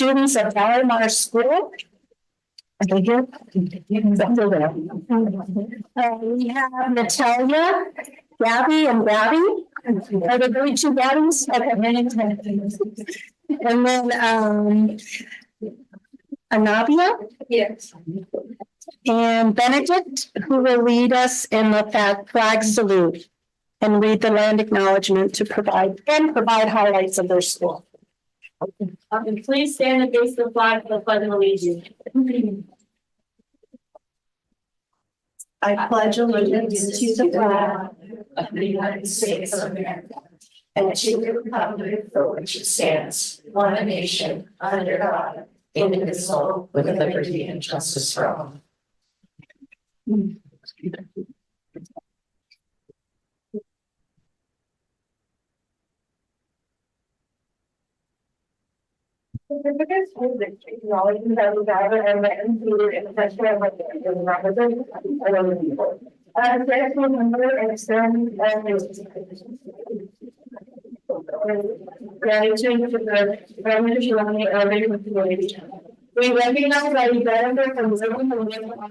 students of Palomar School. We have Natalia, Gabby, and Gabby. Are there really two Gabbies? Okay. And then Anabia. Yes. And Benedict, who will lead us in the flag salute and read the land acknowledgement to provide highlights of their school. And please stand and face the flag for the pledge of allegiance. I pledge allegiance to the flag of the United States of America and to the republic for which it stands, one nation, under God, indivisible, with liberty and justice for all. Acknowledging that we gather and met included in the festival of the represent people. As a grateful member and external gratitude for the government of the community. We recognize that we benefit from living on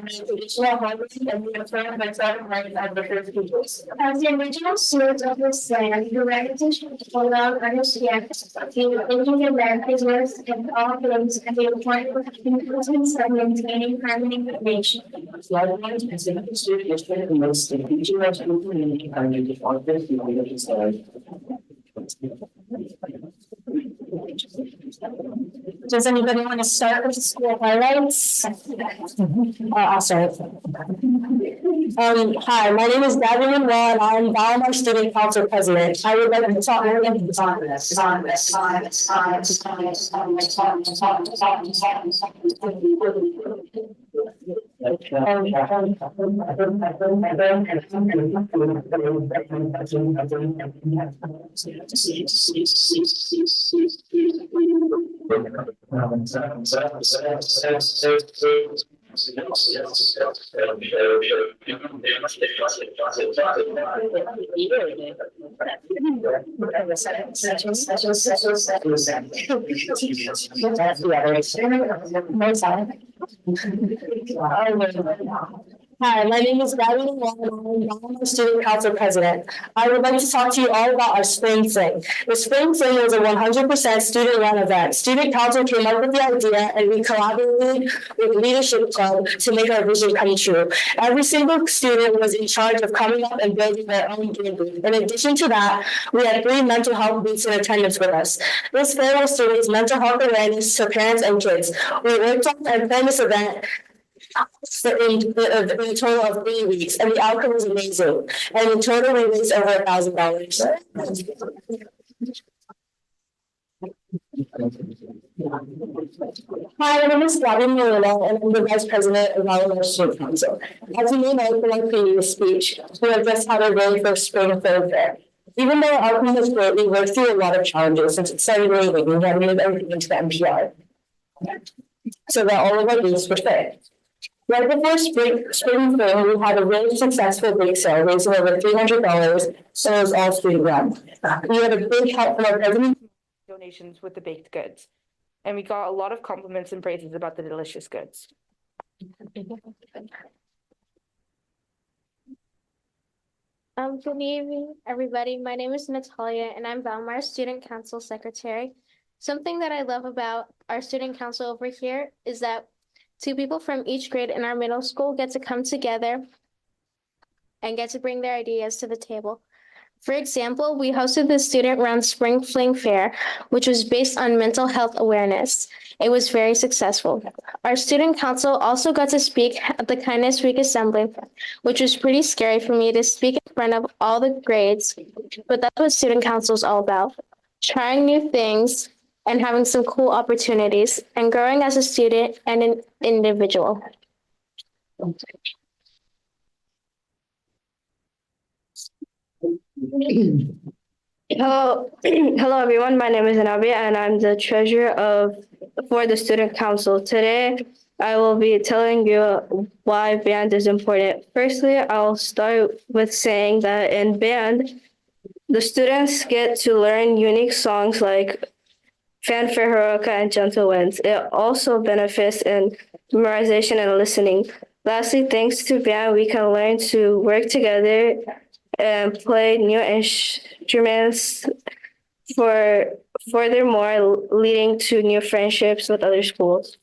the traditional harvest and we affirm by sovereign rights of the First Peoples. As the original stewards of this land, the reputation will now understand the Indian Americans and all things and the importance of maintaining harmony with nature. Does anybody want to start with the school highlights? I'll start. Hi, my name is Gabby Monroe and I'm Palomar Student Council President. I would like to talk Hi, my name is Gabby and I'm the Student Council President. I would like to talk to you all about our Spring Fling. The Spring Fling was a 100% student-run event. Student Council came up with the idea and we collaborated with Leadership Club to make our vision come true. Every single student was in charge of coming up and building their own game booth. In addition to that, we had 3 mental health booths in attendance with us. This fair was to raise mental health awareness to parents and kids. We worked on and planned this event in a total of 3 weeks, and the outcome was amazing. And in total, we raised over $1,000. Hi, my name is Gabby Molina, and I'm the Vice President of our Student Council. As you may know from my previous speech, we have just had our very first Spring Fair fair. Even though our outcome was great, we worked through a lot of challenges since it started raining. We had to move everything into the MPR so that all of our booths were fair. Right before spring fair, we had a really successful bake sale, raising over $300, so it was all student run. We had a big help from our president donations with the baked goods, and we got a lot of compliments and praises about the delicious goods. Good evening, everybody. My name is Natalia, and I'm Palomar Student Council Secretary. Something that I love about our student council over here is that 2 people from each grade in our middle school get to come together and get to bring their ideas to the table. For example, we hosted the student-run Spring Fling Fair, which was based on mental health awareness. It was very successful. Our student council also got to speak at the Kindness Week Assembly, which was pretty scary for me to speak in front of all the grades, but that's what student council is all about. Trying new things and having some cool opportunities and growing as a student and an individual. Hello, hello everyone. My name is Anabia and I'm the treasurer for the student council. Today, I will be telling you why band is important. Firstly, I'll start with saying that in band, the students get to learn unique songs like fanfare, heroica, and gentle winds. It also benefits in memorization and listening. Lastly, thanks to band, we can learn to work together and play new instruments for furthermore leading to new friendships with other schools.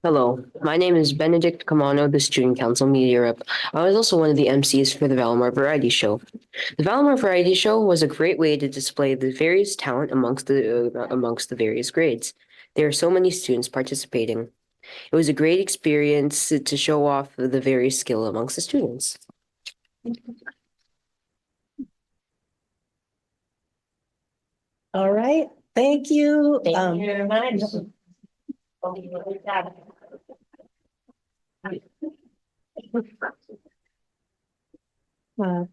Hello, my name is Benedict Camano, the Student Council Media Rep. I was also one of the MCs for the Valmar Variety Show. The Valmar Variety Show was a great way to display the various talent amongst the various grades. There are so many students participating. It was a great experience to show off the various skill amongst the students. All right, thank you. Thank you very much.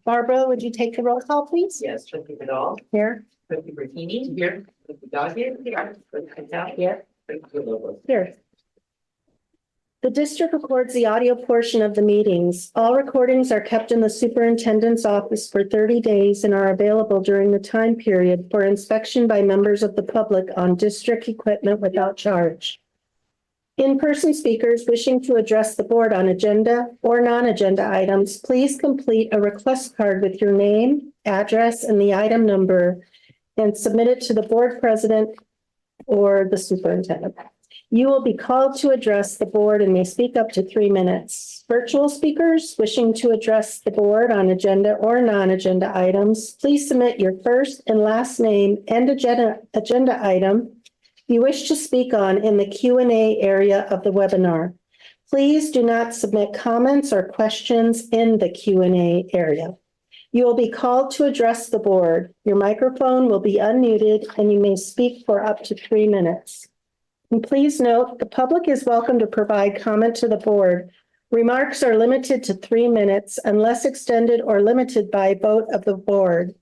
Barbara, would you take the roll call, please? Yes, trustee Vidal, Here. trustee Bertini. Here. Trustee Doggett. Here. Trustee Patel. Here. Trustee Lobos. Here. The district records the audio portion of the meetings. All recordings are kept in the superintendent's office for 30 days and are available during the time period for inspection by members of the public on district equipment without charge. In-person speakers wishing to address the board on agenda or non-agenda items, please complete a request card with your name, address, and the item number and submit it to the board president or the superintendent. You will be called to address the board and may speak up to 3 minutes. Virtual speakers wishing to address the board on agenda or non-agenda items, please submit your first and last name and agenda item you wish to speak on in the Q&A area of the webinar. Please do not submit comments or questions in the Q&A area. You will be called to address the board. Your microphone will be unmuted and you may speak for up to 3 minutes. And please note, the public is welcome to provide comment to the board. Remarks are limited to 3 minutes unless extended or limited by vote of the board.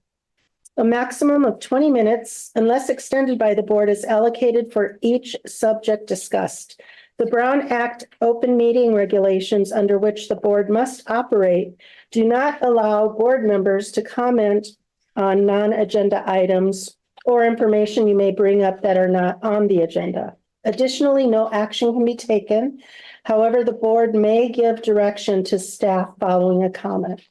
A maximum of 20 minutes, unless extended by the board, is allocated for each subject discussed. The Brown Act open meeting regulations under which the board must operate do not allow board members to comment on non-agenda items or information you may bring up that are not on the agenda. Additionally, no action can be taken. However, the board may give direction to staff following a comment.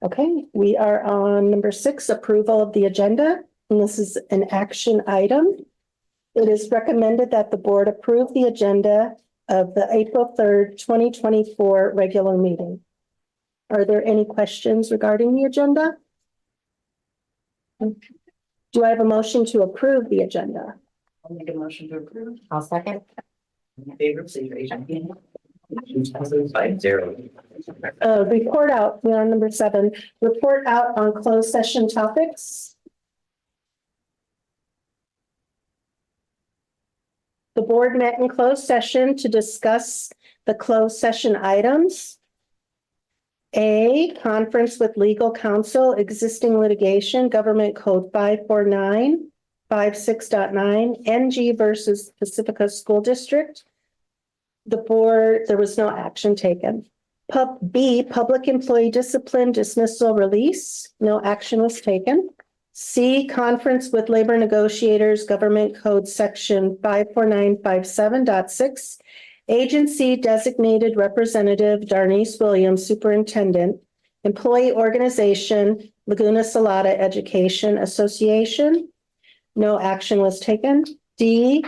Okay, we are on number 6, approval of the agenda, and this is an action item. It is recommended that the board approve the agenda of the April 3rd, 2024 regular meeting. Are there any questions regarding the agenda? Do I have a motion to approve the agenda? I'll make a motion to approve. I'll second. In favor, please raise your hand. Passes 5-0. Report out, we're on number 7, report out on closed session topics. The board met in closed session to discuss the closed session items. A, conference with legal counsel, existing litigation, Government Code 549.56.9, NG versus Pacifica School District. The board, there was no action taken. B, public employee discipline, dismissal, release, no action was taken. C, conference with labor negotiators, Government Code Section 549.57.6, agency designated representative, Darnice Williams, superintendent, employee organization, Laguna Salada Education Association, no action was taken. D,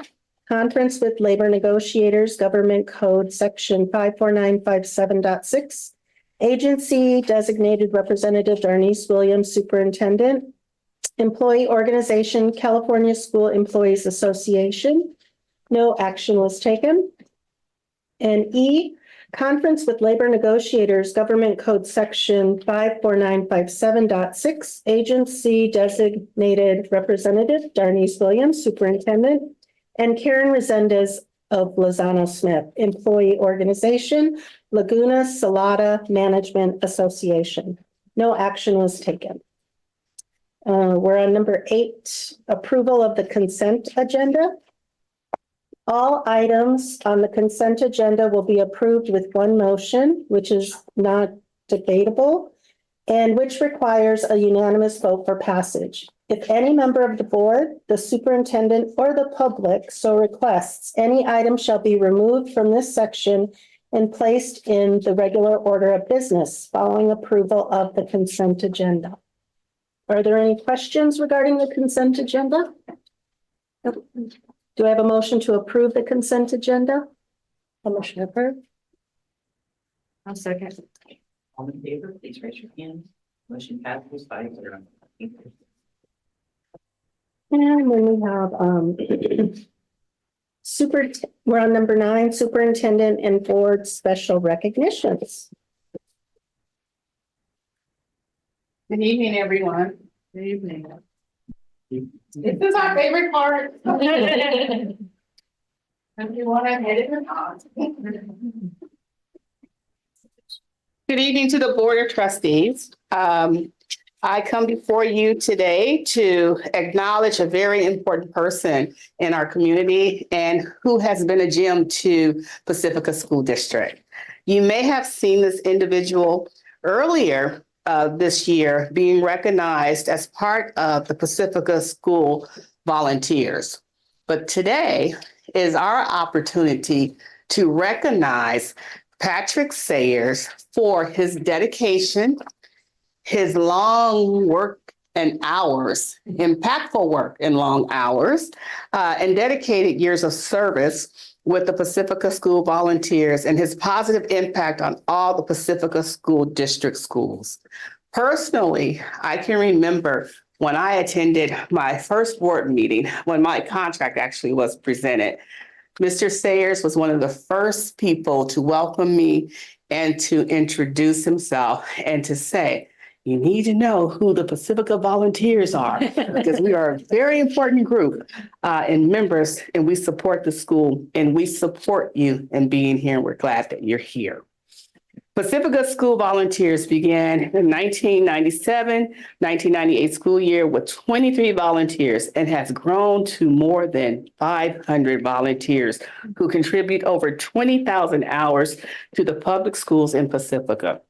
conference with labor negotiators, Government Code Section 549.57.6, agency designated representative, Darnice Williams, superintendent, employee organization, California School Employees Association, no action was taken. And E, conference with labor negotiators, Government Code Section 549.57.6, agency designated representative, Darnice Williams, superintendent, and Karen Resendez of Lozano Smith, employee organization, Laguna Salada Management Association. No action was taken. We're on number 8, approval of the consent agenda. All items on the consent agenda will be approved with one motion, which is not debatable. and which requires a unanimous vote for passage. If any member of the board, the superintendent, or the public so requests, any item shall be removed from this section and placed in the regular order of business following approval of the consent agenda. Are there any questions regarding the consent agenda? Do I have a motion to approve the consent agenda? A motion approved. I'll second. All in favor, please raise your hand. Motion passes 5-0. And then we have, we're on number 9, superintendent and board special recognitions. Good evening, everyone. Good evening. This is our favorite part. Everyone, I made it or not. Good evening to the Board of Trustees. I come before you today to acknowledge a very important person in our community and who has been a gem to Pacifica School District. You may have seen this individual earlier this year being recognized as part of the Pacifica School Volunteers. But today is our opportunity to recognize Patrick Sayers for his dedication, his long work and hours, impactful work and long hours, and dedicated years of service with the Pacifica School Volunteers and his positive impact on all the Pacifica School District schools. Personally, I can remember when I attended my first board meeting, when my contract actually was presented. Mr. Sayers was one of the first people to welcome me and to introduce himself and to say, you need to know who the Pacifica Volunteers are, because we are a very important group and members, and we support the school, and we support you in being here, and we're glad that you're here. Pacifica School Volunteers began in 1997-1998 school year with 23 volunteers and has grown to more than 500 volunteers who contribute over 20,000 hours to the public schools in Pacifica.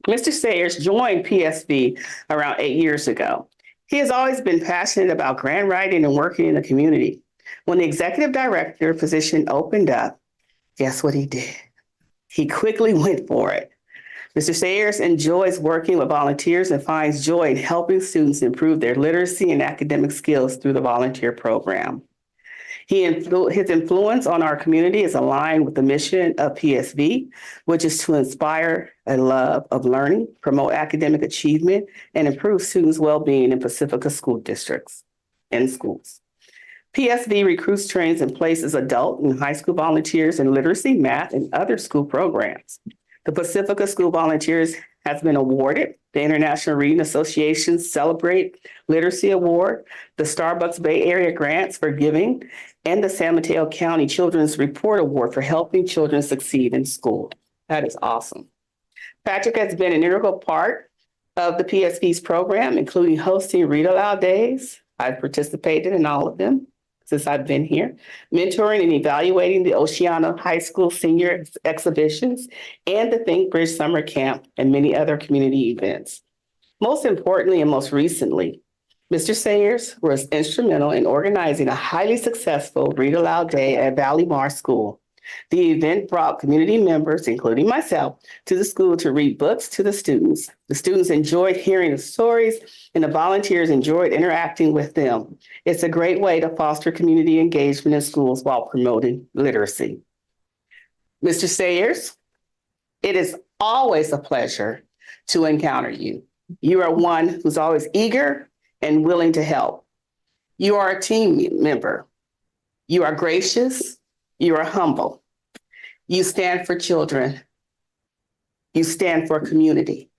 Mr. Sayers joined PSD around 8 years ago. He has always been passionate about grant writing and working in the community. When the executive director position opened up, guess what he did? He quickly went for it. Mr. Sayers enjoys working with volunteers and finds joy in helping students improve their literacy and academic skills through the volunteer program. His influence on our community is aligned with the mission of PSV, which is to inspire a love of learning, promote academic achievement, and improve students' well-being in Pacifica school districts and schools. PSV recruits, trains, and places adult and high school volunteers in literacy, math, and other school programs. The Pacifica School Volunteers has been awarded the International Reading Association Celebrate Literacy Award, the Starbucks Bay Area Grants for Giving, and the San Mateo County Children's Report Award for helping children succeed in school. That is awesome. Patrick has been an integral part of the PSV's program, including hosting Read Aloud Days. I've participated in all of them since I've been here, mentoring and evaluating the Oceana High School senior exhibitions and the Think Bridge Summer Camp and many other community events. Most importantly and most recently, Mr. Sayers was instrumental in organizing a highly successful Read Aloud Day at Valley Mar School. The event brought community members, including myself, to the school to read books to the students. The students enjoyed hearing the stories, and the volunteers enjoyed interacting with them. It's a great way to foster community engagement in schools while promoting literacy. Mr. Sayers, it is always a pleasure to encounter you. You are one who's always eager and willing to help. You are a team member. You are gracious. You are humble. You stand for children. You stand for community.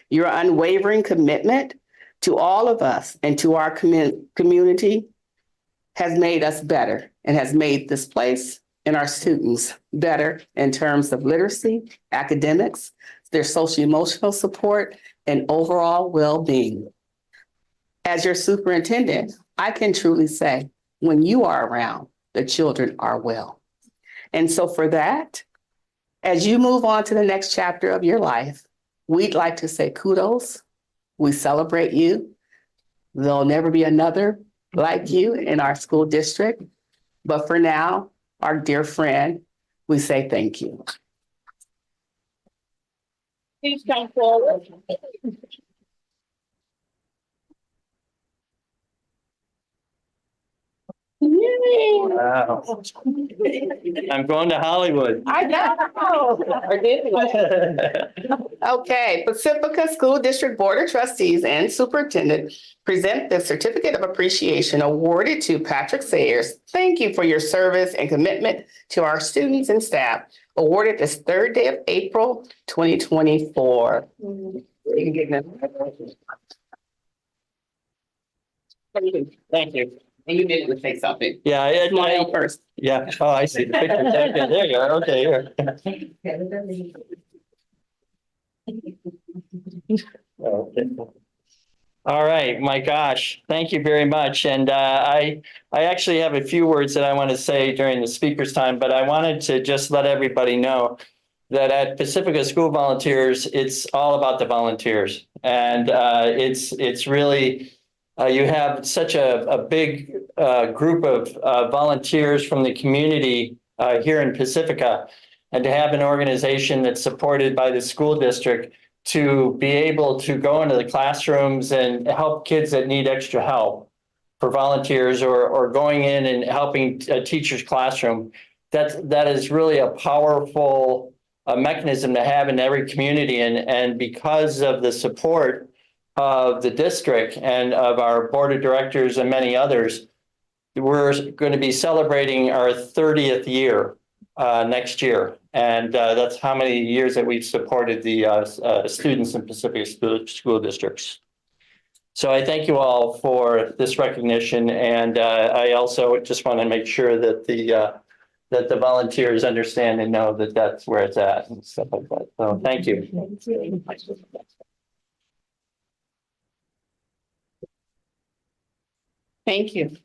Your unwavering commitment to all of us and to our community has made us better and has made this place and our students better in terms of literacy, academics, their social-emotional support, and overall well-being. As your superintendent, I can truly say, when you are around, the children are well. And so for that, as you move on to the next chapter of your life, we'd like to say kudos. We celebrate you. There'll never be another like you in our school district. But for now, our dear friend, we say thank you. Please come forward. Wow. I'm going to Hollywood. I know. Okay, Pacifica School District Board of Trustees and Superintendent present the Certificate of Appreciation awarded to Patrick Sayers. Thank you for your service and commitment to our students and staff. Awarded this third day of April, 2024. You can get that. Thank you. And you didn't say something. Yeah, I, Smile first. yeah. Oh, I see the picture. Thank you. There you go. Okay, here. Okay. All right, my gosh, thank you very much. And I actually have a few words that I want to say during the speaker's time, but I wanted to just let everybody know that at Pacifica School Volunteers, it's all about the volunteers. And it's really, you have such a big group of volunteers from the community here in Pacifica. And to have an organization that's supported by the school district to be able to go into the classrooms and help kids that need extra help for volunteers or going in and helping a teacher's classroom. That is really a powerful mechanism to have in every community. And because of the support of the district and of our board of directors and many others, we're going to be celebrating our 30th year next year. And that's how many years that we've supported the students in Pacific school districts. So I thank you all for this recognition. And I also just want to make sure that the volunteers understand and know that that's where it's at and stuff like that. So thank you. Thank you.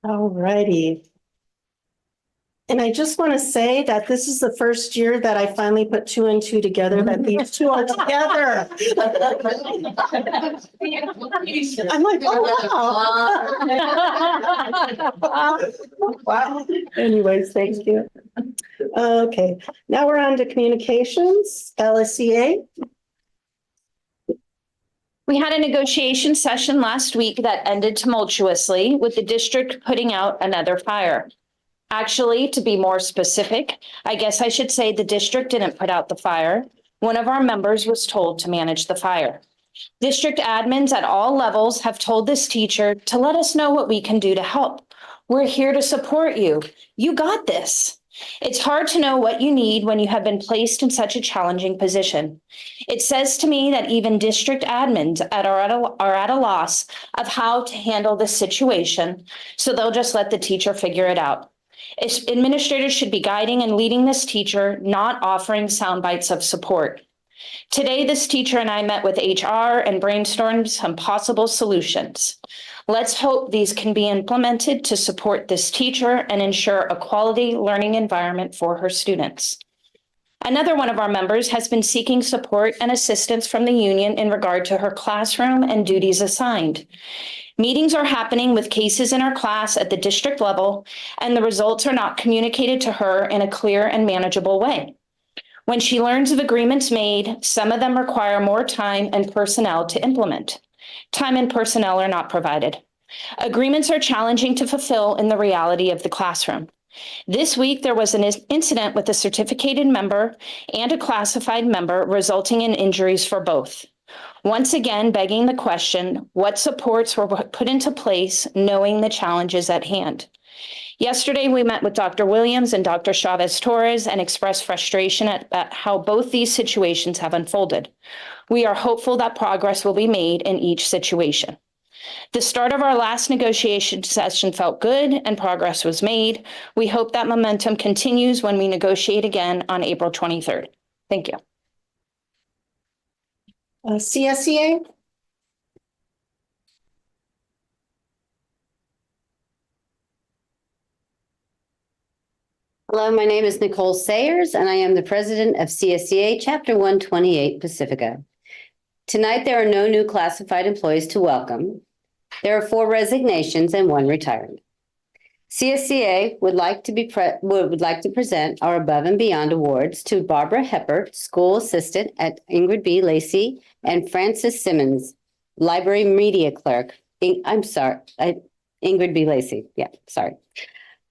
All righty. And I just want to say that this is the first year that I finally put two and two together, that these two are together. I'm like, oh, wow. Wow. Anyways, thank you. Okay, now we're on to communications, LSCA. We had a negotiation session last week that ended tumultuously with the district putting out another fire. Actually, to be more specific, I guess I should say the district didn't put out the fire. One of our members was told to manage the fire. District admins at all levels have told this teacher to let us know what we can do to help. We're here to support you. You got this. It's hard to know what you need when you have been placed in such a challenging position. It says to me that even district admins are at a loss of how to handle this situation, so they'll just let the teacher figure it out. Administrators should be guiding and leading this teacher, not offering sound bites of support. Today, this teacher and I met with HR and brainstormed some possible solutions. Let's hope these can be implemented to support this teacher and ensure a quality learning environment for her students. Another one of our members has been seeking support and assistance from the union in regard to her classroom and duties assigned. Meetings are happening with cases in our class at the district level, and the results are not communicated to her in a clear and manageable way. When she learns of agreements made, some of them require more time and personnel to implement. Time and personnel are not provided. Agreements are challenging to fulfill in the reality of the classroom. This week, there was an incident with a certificated member and a classified member, resulting in injuries for both. Once again, begging the question, what supports were put into place knowing the challenges at hand? Yesterday, we met with Dr. Williams and Dr. Chavez Torres and expressed frustration at how both these situations have unfolded. We are hopeful that progress will be made in each situation. The start of our last negotiation session felt good and progress was made. We hope that momentum continues when we negotiate again on April 23rd. Thank you. CSEA. Hello, my name is Nicole Sayers, and I am the president of CSEA Chapter 128 Pacifica. Tonight, there are no new classified employees to welcome. There are 4 resignations and 1 retirement. CSEA would like to present our Above and Beyond Awards to Barbara Heppert, School Assistant at Ingrid B. Lacey, and Frances Simmons, Library Media Clerk. Ingrid B. Lacey. Yeah, sorry.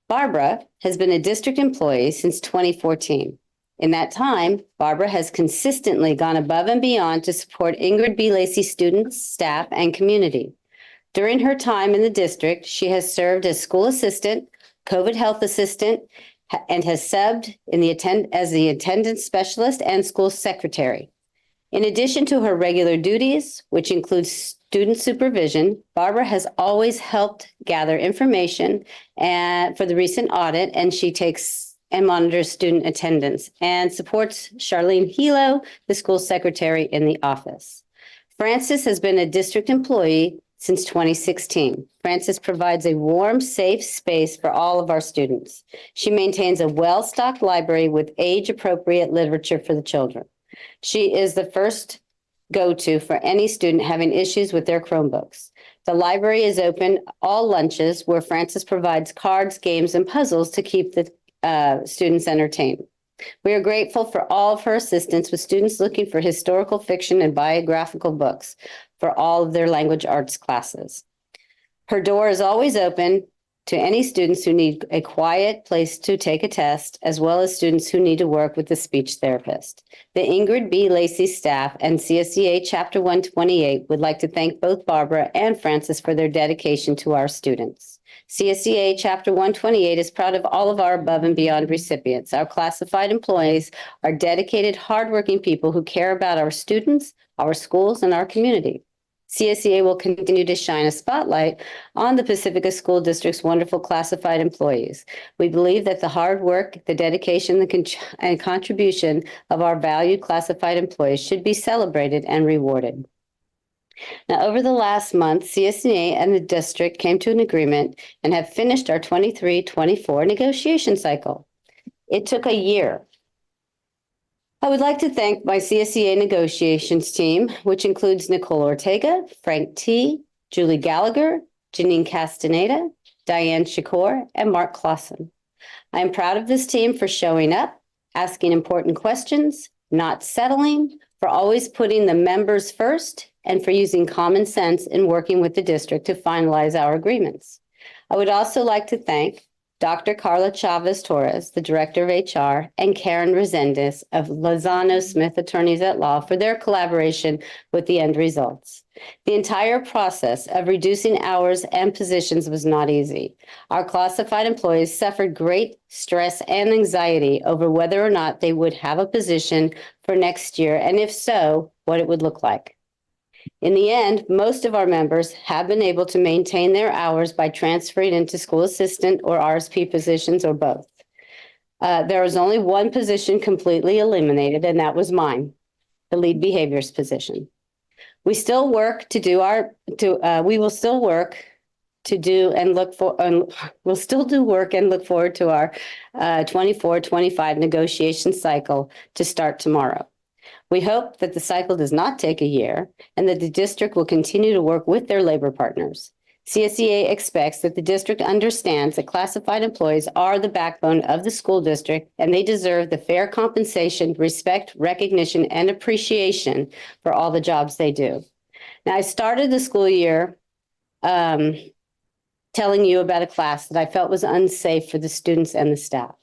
Barbara has been a district employee since 2014. In that time, Barbara has consistently gone above and beyond to support Ingrid B. Lacey students, staff, and community. During her time in the district, she has served as school assistant, COVID health assistant, and has subbed as the attendance specialist and school secretary. In addition to her regular duties, which includes student supervision, Barbara has always helped gather information for the recent audit, and she takes and monitors student attendance and supports Charlene Hilo, the school secretary in the office. Frances has been a district employee since 2016. Frances provides a warm, safe space for all of our students. She maintains a well-stocked library with age-appropriate literature for the children. She is the first go-to for any student having issues with their Chromebooks. The library is open all lunches, where Frances provides cards, games, and puzzles to keep the students entertained. We are grateful for all of her assistance with students looking for historical fiction and biographical books for all of their language arts classes. Her door is always open to any students who need a quiet place to take a test, as well as students who need to work with a speech therapist. The Ingrid B. Lacey staff and CSEA Chapter 128 would like to thank both Barbara and Frances for their dedication to our students. CSEA Chapter 128 is proud of all of our Above and Beyond recipients. Our classified employees are dedicated, hardworking people who care about our students, our schools, and our community. CSEA will continue to shine a spotlight on the Pacifica School District's wonderful classified employees. We believe that the hard work, the dedication, and contribution of our valued classified employees should be celebrated and rewarded. Now, over the last month, CSEA and the district came to an agreement and have finished our 23-24 negotiation cycle. It took a year. I would like to thank my CSEA negotiations team, which includes Nicole Ortega, Frank T., Julie Gallagher, Janine Castaneda, Diane Shakur, and Mark Clausen. I am proud of this team for showing up, asking important questions, not settling, for always putting the members first, and for using common sense in working with the district to finalize our agreements. I would also like to thank Dr. Carla Chavez Torres, the Director of HR, and Karen Resendez of Lozano Smith Attorneys at Law for their collaboration with the end results. The entire process of reducing hours and positions was not easy. Our classified employees suffered great stress and anxiety over whether or not they would have a position for next year, and if so, what it would look like. In the end, most of our members have been able to maintain their hours by transferring into school assistant or RSP positions or both. There was only one position completely eliminated, and that was mine, the lead behaviors position. We still work to do we will still work to do and look for, we'll still do work and look forward to our 24-25 negotiation cycle to start tomorrow. We hope that the cycle does not take a year and that the district will continue to work with their labor partners. CSEA expects that the district understands that classified employees are the backbone of the school district, and they deserve the fair compensation, respect, recognition, and appreciation for all the jobs they do. Now, I started the school year telling you about a class that I felt was unsafe for the students and the staff.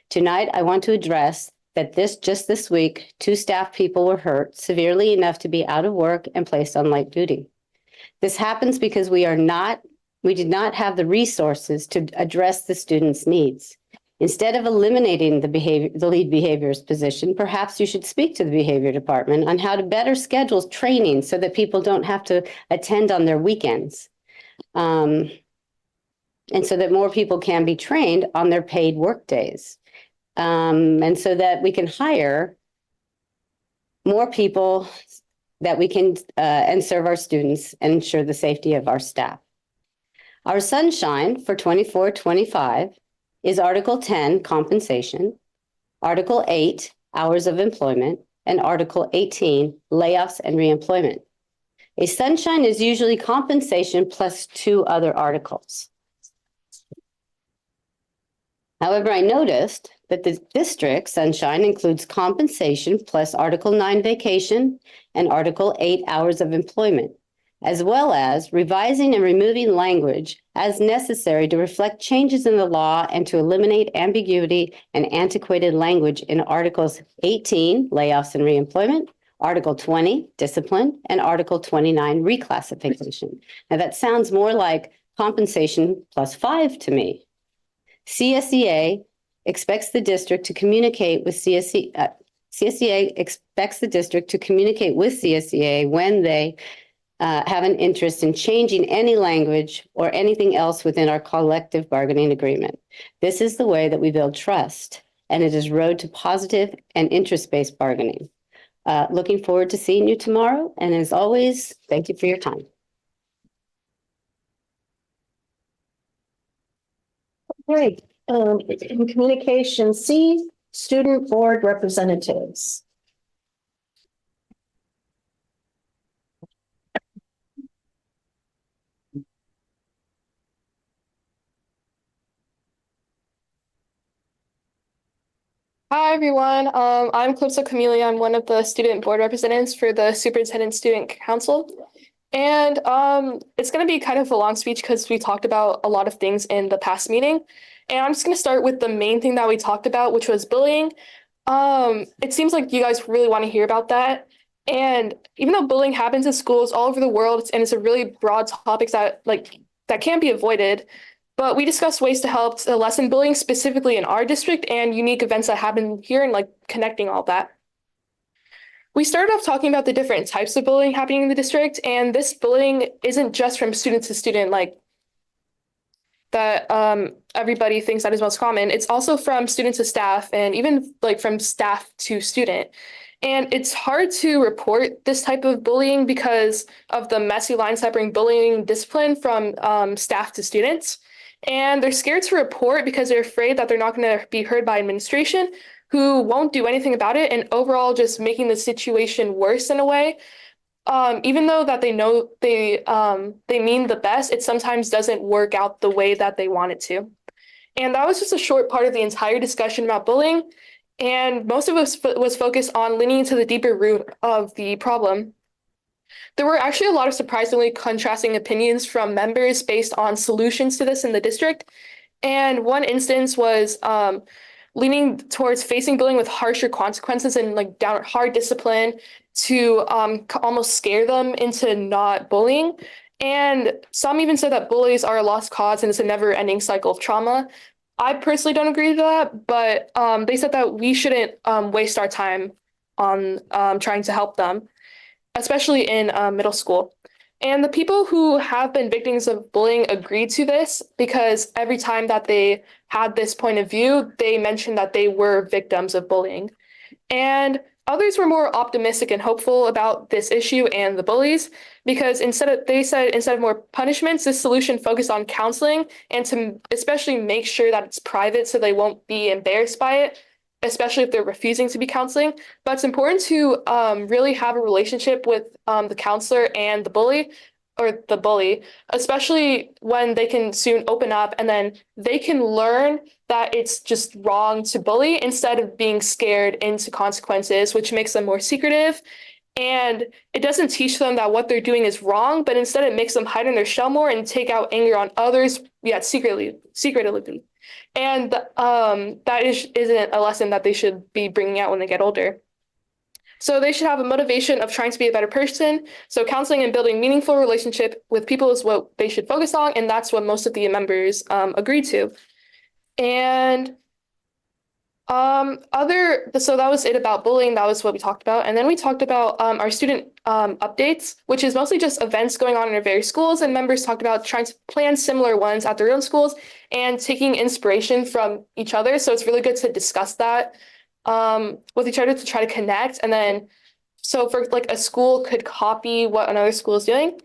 Tonight, I want to address that just this week, 2 staff people were hurt severely enough to be out of work and placed on light duty. This happens because we did not have the resources to address the students' needs. Instead of eliminating the lead behaviors position, perhaps you should speak to the behavior department on how to better schedule training so that people don't have to attend on their weekends. And so that more people can be trained on their paid work days. And so that we can hire more people that we can and serve our students and ensure the safety of our staff. Our sunshine for 24-25 is Article 10, compensation, Article 8, hours of employment, and Article 18, layoffs and reemployment. A sunshine is usually compensation plus 2 other articles. However, I noticed that the district sunshine includes compensation plus Article 9, vacation, and Article 8, hours of employment, as well as revising and removing language as necessary to reflect changes in the law and to eliminate ambiguity and antiquated language in Articles 18, layoffs and reemployment, Article 20, discipline, and Article 29, reclassification. Now that sounds more like compensation plus 5 to me. CSEA expects the district to communicate with CSEA expects the district to communicate with CSEA when they have an interest in changing any language or anything else within our collective bargaining agreement. This is the way that we build trust, and it is road to positive and interest-based bargaining. Looking forward to seeing you tomorrow, and as always, thank you for your time. Great. In communication C, student board representatives. Hi, everyone. I'm Calypso Camelia. I'm one of the student board representatives for the Superintendent Student Council. And it's going to be kind of a long speech because we talked about a lot of things in the past meeting. And I'm just going to start with the main thing that we talked about, which was bullying. It seems like you guys really want to hear about that. And even though bullying happens in schools all over the world, and it's a really broad topic that can't be avoided, but we discussed ways to help to lessen bullying specifically in our district and unique events that happen here and connecting all that. We started off talking about the different types of bullying happening in the district, and this bullying isn't just from student to student that everybody thinks that is most common. It's also from student to staff and even from staff to student. And it's hard to report this type of bullying because of the messy lines separating bullying discipline from staff to students. And they're scared to report because they're afraid that they're not going to be heard by administration, who won't do anything about it, and overall just making the situation worse in a way. Even though that they know they mean the best, it sometimes doesn't work out the way that they want it to. And that was just a short part of the entire discussion about bullying. And most of it was focused on leaning into the deeper root of the problem. There were actually a lot of surprisingly contrasting opinions from members based on solutions to this in the district. And one instance was leaning towards facing bullying with harsher consequences and hard discipline to almost scare them into not bullying. And some even said that bullies are a lost cause and it's a never-ending cycle of trauma. I personally don't agree to that, but they said that we shouldn't waste our time on trying to help them, especially in middle school. And the people who have been victims of bullying agreed to this because every time that they had this point of view, they mentioned that they were victims of bullying. And others were more optimistic and hopeful about this issue and the bullies because instead of more punishments, this solution focused on counseling and to especially make sure that it's private so they won't be embarrassed by it, especially if they're refusing to be counseling. But it's important to really have a relationship with the counselor and the bully, or the bully, especially when they can soon open up and then they can learn that it's just wrong to bully instead of being scared into consequences, which makes them more secretive. And it doesn't teach them that what they're doing is wrong, but instead it makes them hide in their shell more and take out anger on others, yet secretly. And that isn't a lesson that they should be bringing out when they get older. So they should have a motivation of trying to be a better person. So counseling and building meaningful relationship with people is what they should focus on. And that's what most of the members agreed to. And so that was it about bullying. That was what we talked about. And then we talked about our student updates, which is mostly just events going on in our various schools. And members talked about trying to plan similar ones at their own schools and taking inspiration from each other. So it's really good to discuss that with each other to try to connect. And then, so for a school could copy what another school is doing.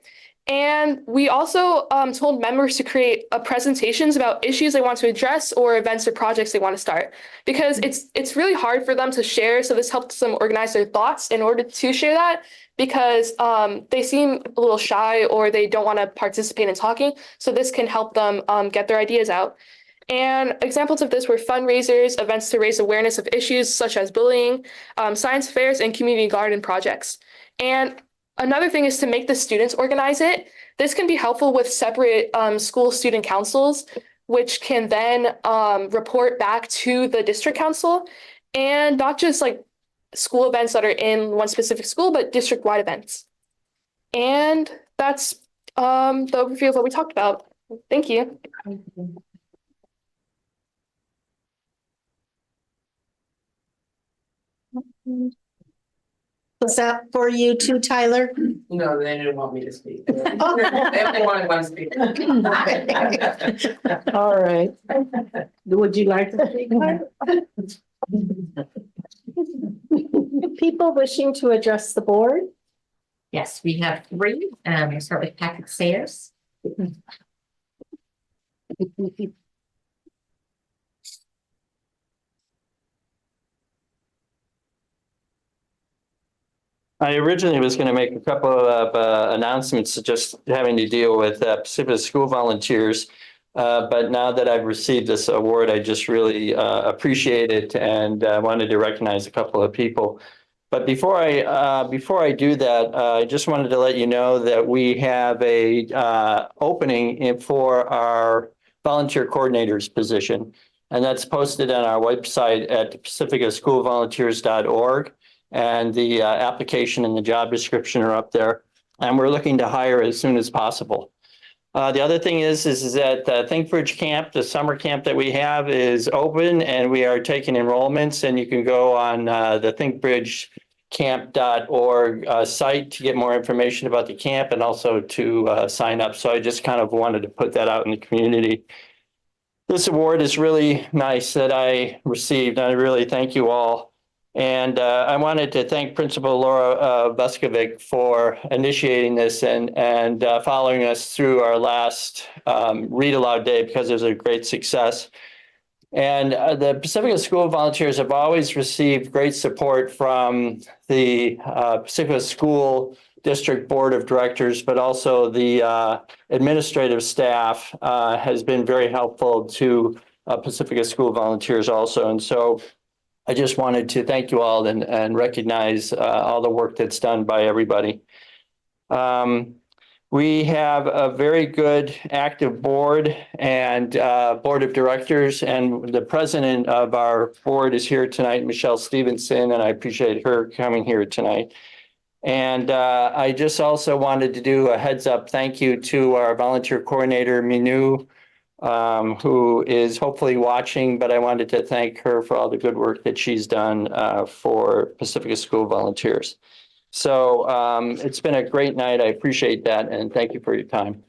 And we also told members to create presentations about issues they want to address or events or projects they want to start, because it's really hard for them to share. So this helps them organize their thoughts in order to share that, because they seem a little shy or they don't want to participate in talking. So this can help them get their ideas out. And examples of this were fundraisers, events to raise awareness of issues such as bullying, science fairs, and community garden projects. And another thing is to make the students organize it. This can be helpful with separate school student councils, which can then report back to the district council, and not just like school events that are in one specific school, but district-wide events. And that's the overview of what we talked about. Thank you. Was that for you too, Tyler? No, they didn't want me to speak. They only wanted one speaker. All right. Would you like to speak? People wishing to address the board? Yes, we have three. We'll start with Patrick Sayers. I originally was going to make a couple of announcements just having to deal with Pacifica School volunteers. But now that I've received this award, I just really appreciate it and wanted to recognize a couple of people. But before I do that, I just wanted to let you know that we have a opening for our volunteer coordinators position, and that's posted on our website at pacificaschoolvolunteers.org. And the application and the job description are up there, and we're looking to hire as soon as possible. The other thing is that ThinkBridge Camp, the summer camp that we have, is open, and we are taking enrollments, and you can go on the thinkbridgecamp.org site to get more information about the camp and also to sign up. So I just kind of wanted to put that out in the community. This award is really nice that I received. I really thank you all. And I wanted to thank Principal Laura Vuskovic for initiating this and following us through our last read aloud day, because it was a great success. And the Pacifica School volunteers have always received great support from the Pacifica School District Board of Directors, but also the administrative staff has been very helpful to Pacifica School volunteers also. And so I just wanted to thank you all and recognize all the work that's done by everybody. We have a very good active board and board of directors, and the president of our board is here tonight, Michelle Stevenson, and I appreciate her coming here tonight. And I just also wanted to do a heads up thank you to our volunteer coordinator, Minu, who is hopefully watching, but I wanted to thank her for all the good work that she's done for Pacifica School volunteers. So it's been a great night. I appreciate that, and thank you for your time.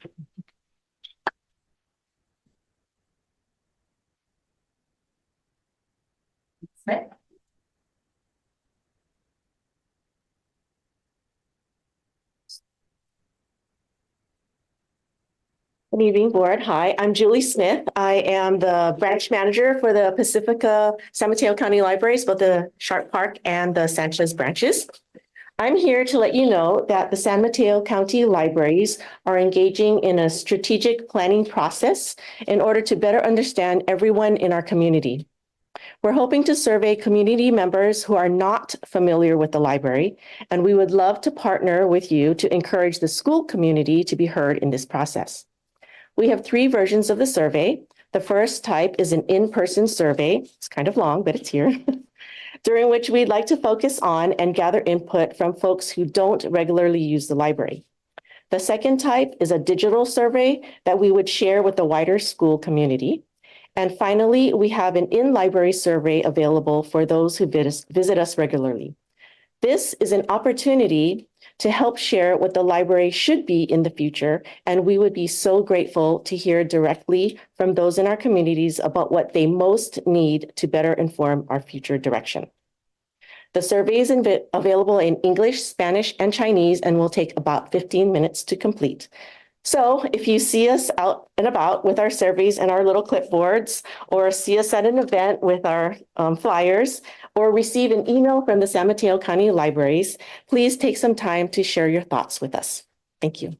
Smith. Good evening, board. Hi, I'm Julie Smith. I am the branch manager for the Pacifica San Mateo County Libraries, both the Sharp Park and the Sanchez branches. I'm here to let you know that the San Mateo County Libraries are engaging in a strategic planning process in order to better understand everyone in our community. We're hoping to survey community members who are not familiar with the library, and we would love to partner with you to encourage the school community to be heard in this process. We have 3 versions of the survey. The first type is an in-person survey. It's kind of long, but it's here. During which we'd like to focus on and gather input from folks who don't regularly use the library. The second type is a digital survey that we would share with the wider school community. And finally, we have an in-library survey available for those who visit us regularly. This is an opportunity to help share what the library should be in the future, and we would be so grateful to hear directly from those in our communities about what they most need to better inform our future direction. The survey is available in English, Spanish, and Chinese and will take about 15 minutes to complete. So if you see us out and about with our surveys and our little clipboards, or see us at an event with our flyers, or receive an email from the San Mateo County Libraries, please take some time to share your thoughts with us. Thank you.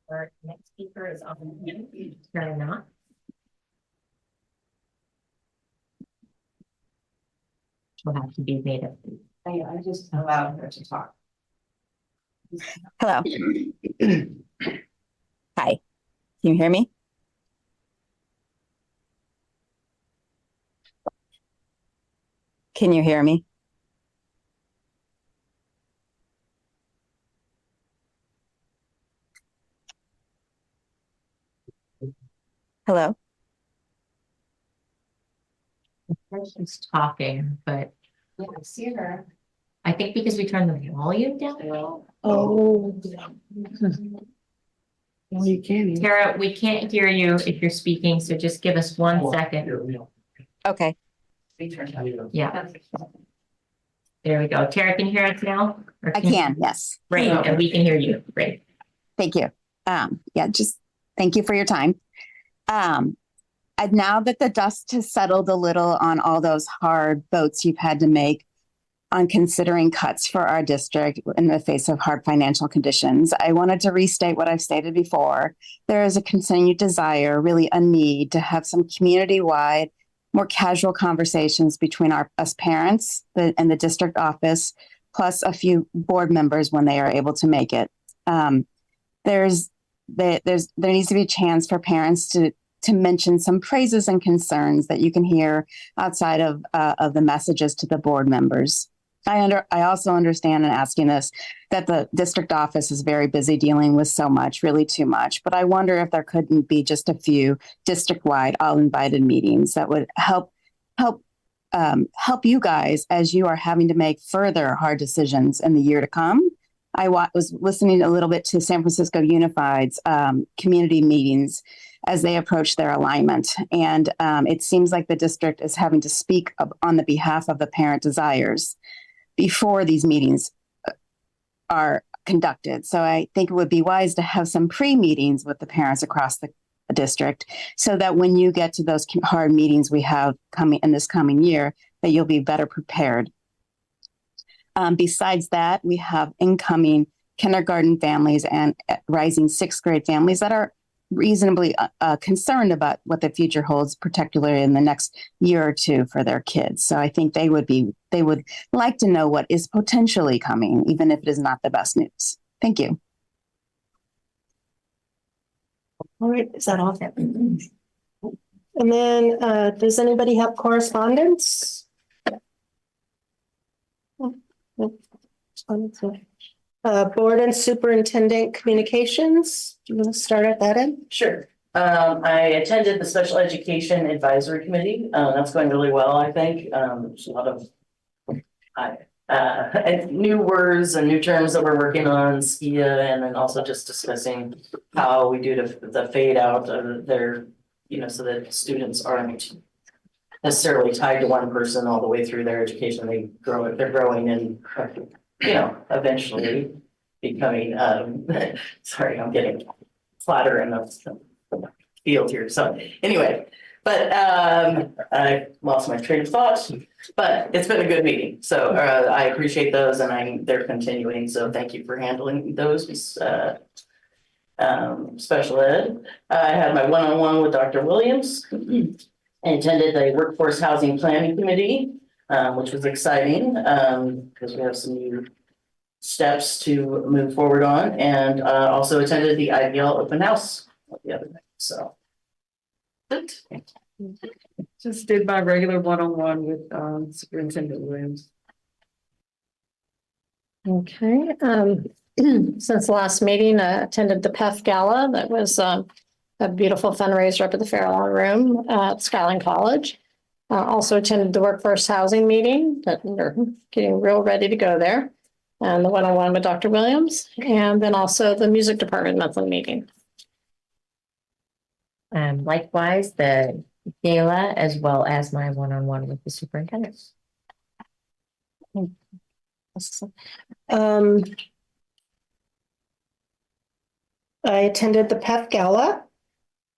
Our next speaker is on the not. Will have to be made up. I just allowed her to talk. Hello. Hi. Can you hear me? Can you hear me? Hello. She's talking, but yeah, I see her. I think because we turned the volume down. Oh. Well, you can. Tara, we can't hear you if you're speaking, so just give us 1 second. Okay. Yeah. There we go. Tara, can you hear us now? Or I can, yes. Great, and we can hear you. Great. Thank you. Yeah, just thank you for your time. And now that the dust has settled a little on all those hard votes you've had to make on considering cuts for our district in the face of hard financial conditions, I wanted to restate what I've stated before. There is a continued desire, really a need, to have some community-wide, more casual conversations between us parents and the district office, plus a few board members when they are able to make it. There needs to be a chance for parents to mention some praises and concerns that you can hear outside of the messages to the board members. I also understand in asking this that the district office is very busy dealing with so much, really too much. But I wonder if there couldn't be just a few district-wide, all-invited meetings that would help you guys as you are having to make further hard decisions in the year to come. I was listening a little bit to San Francisco Unified's community meetings as they approach their alignment. And it seems like the district is having to speak on the behalf of the parent desires before these meetings are conducted. So I think it would be wise to have some pre-meetings with the parents across the district so that when you get to those hard meetings we have coming in this coming year, that you'll be better prepared. Besides that, we have incoming kindergarten families and rising 6th grade families that are reasonably concerned about what the future holds, particularly in the next year or two for their kids. So I think they would like to know what is potentially coming, even if it is not the best news. Thank you. All right, is that all? And then, does anybody have correspondence? Board and superintendent communications. Do you want to start at that end? Sure. I attended the Special Education Advisory Committee. That's going really well, I think. There's a lot of new words and new terms that we're working on, SKIA, and then also just discussing how we do the fade out of their, so that students aren't necessarily tied to one person all the way through their education. They're growing and, eventually becoming, sorry, I'm getting flatter in the field here. So anyway, but I lost my train of thought, but it's been a good meeting. So I appreciate those and they're continuing. So thank you for handling those. Special ed. I had my one-on-one with Dr. Williams. I attended the Workforce Housing Planning Committee, which was exciting because we have some new steps to move forward on, and also attended the IPL open house the other night. So just did my regular one-on-one with Superintendent Williams. Okay, since the last meeting, I attended the PEF Gala. That was a beautiful fundraiser up at the Fairlawn Room at Skyline College. Also attended the workforce housing meeting that they're getting real ready to go there. And the one-on-one with Dr. Williams, and then also the music department monthly meeting. Likewise, the gala as well as my one-on-one with the superintendent. Um, I attended the PEF Gala.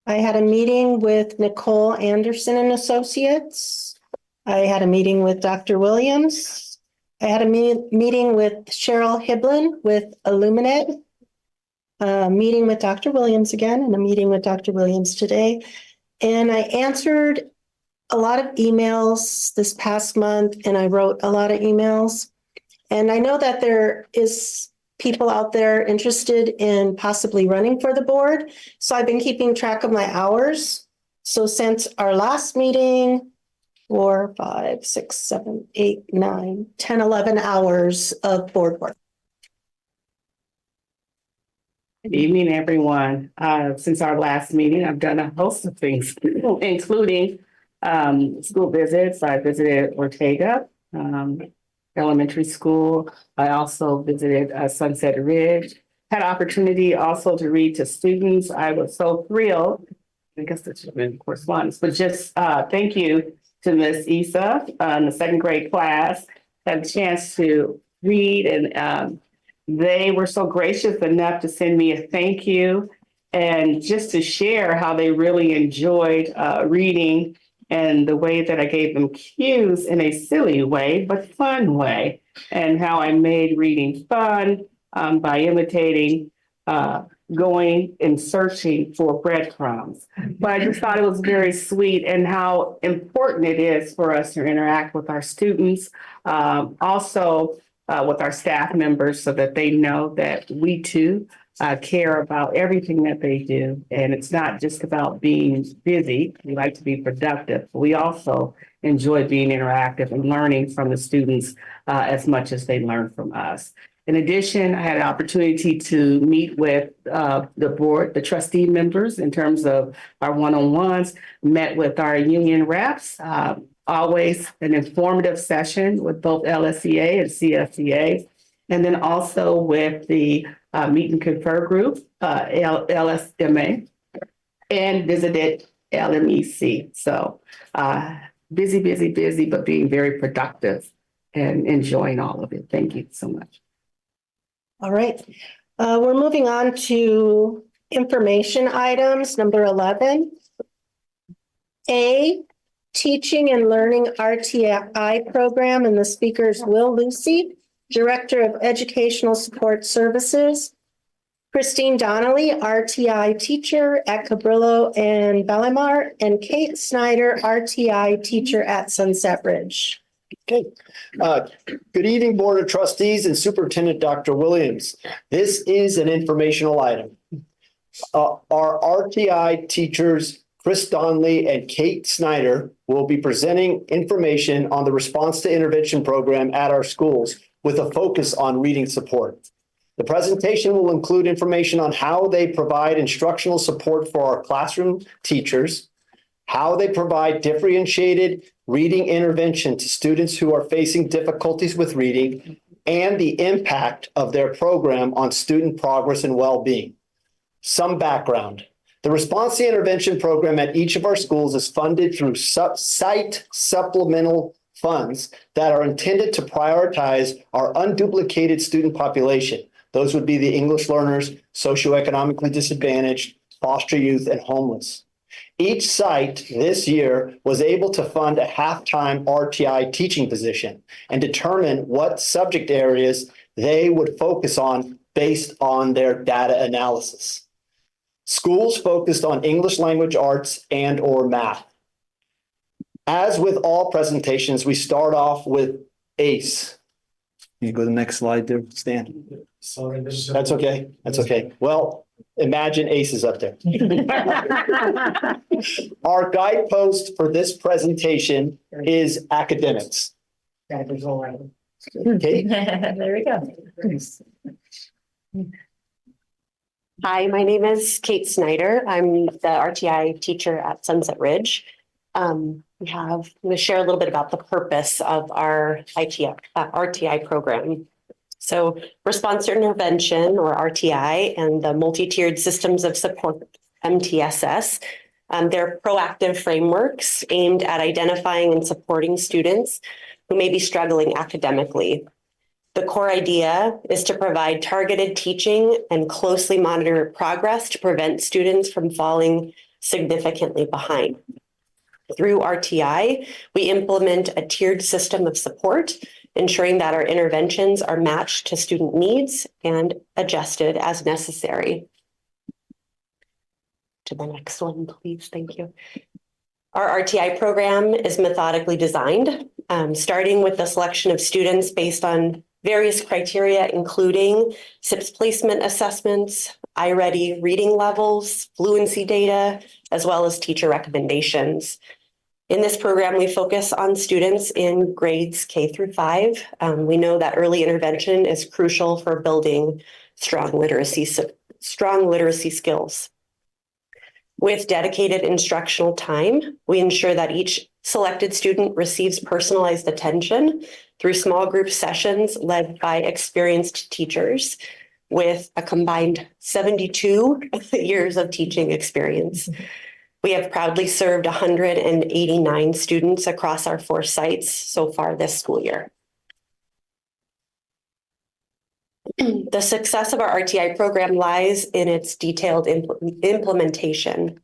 I had a meeting with Nicole Anderson and Associates. I had a meeting with Dr. Williams. I had a meeting with Cheryl Hiblin with Illuminate. A meeting with Dr. Williams again, and a meeting with Dr. Williams today. And I answered a lot of emails this past month, and I wrote a lot of emails. And I know that there is people out there interested in possibly running for the board. So I've been keeping track of my hours. So since our last meeting, 4, 5, 6, 7, 8, 9, 10, 11 hours of board work. Good evening, everyone. Since our last meeting, I've done a host of things, including school visits. I visited Ortega Elementary School. I also visited Sunset Ridge. Had opportunity also to read to students. I was so thrilled. I guess that should have been correspondence, but just thank you to Miss Isa in the second grade class. Had a chance to read, and they were so gracious enough to send me a thank you and just to share how they really enjoyed reading and the way that I gave them cues in a silly way, but fun way, and how I made reading fun by imitating going and searching for breadcrumbs. But I just thought it was very sweet and how important it is for us to interact with our students, also with our staff members, so that they know that we too care about everything that they do. And it's not just about being busy. We like to be productive. We also enjoy being interactive and learning from the students as much as they learn from us. In addition, I had an opportunity to meet with the board, the trustee members in terms of our one-on-ones, met with our union reps, always an informative session with both LSEA and CSEA, and then also with the Meet and Confer group, LSMA, and visited LMEC. So busy, but being very productive and enjoying all of it. Thank you so much. All right. We're moving on to information items, number 11. A, Teaching and Learning RTI program, and the speaker is Will Lucy, Director of Educational Support Services. Christine Donnelly, RTI teacher at Cabrillo and Bellemare, and Kate Snyder, RTI teacher at Sunset Ridge. Okay. Good evening, Board of Trustees and Superintendent Dr. Williams. This is an informational item. Our RTI teachers, Chris Donnelly and Kate Snyder, will be presenting information on the Response to Intervention program at our schools with a focus on reading support. The presentation will include information on how they provide instructional support for our classroom teachers, how they provide differentiated reading intervention to students who are facing difficulties with reading, and the impact of their program on student progress and well-being. Some background. The Response to Intervention program at each of our schools is funded through site supplemental funds that are intended to prioritize our unduplicated student population. Those would be the English learners, socioeconomically disadvantaged, foster youth, and homeless. Each site this year was able to fund a half-time RTI teaching position and determine what subject areas they would focus on based on their data analysis. Schools focused on English language arts and or math. As with all presentations, we start off with ACE. You go to the next slide there, Stan. Sorry, that's okay. That's okay. Well, imagine ACE is up there. Our guidepost for this presentation is academics. That is all right. Okay. There we go. Hi, my name is Kate Snyder. I'm the RTI teacher at Sunset Ridge. I'm going to share a little bit about the purpose of our RTI program. So Response to Intervention, or RTI, and the Multi-Tiered Systems of Support, MTSS, They're proactive frameworks aimed at identifying and supporting students who may be struggling academically. The core idea is to provide targeted teaching and closely monitor progress to prevent students from falling significantly behind. Through RTI, we implement a tiered system of support, ensuring that our interventions are matched to student needs and adjusted as necessary. To the next one, please. Thank you. Our RTI program is methodically designed, starting with the selection of students based on various criteria, including SIPS placement assessments, iReady reading levels, fluency data, as well as teacher recommendations. In this program, we focus on students in grades K through 5. We know that early intervention is crucial for building strong literacy skills. With dedicated instructional time, we ensure that each selected student receives personalized attention through small group sessions led by experienced teachers with a combined 72 years of teaching experience. We have proudly served 189 students across our 4 sites so far this school year. The success of our RTI program lies in its detailed implementation.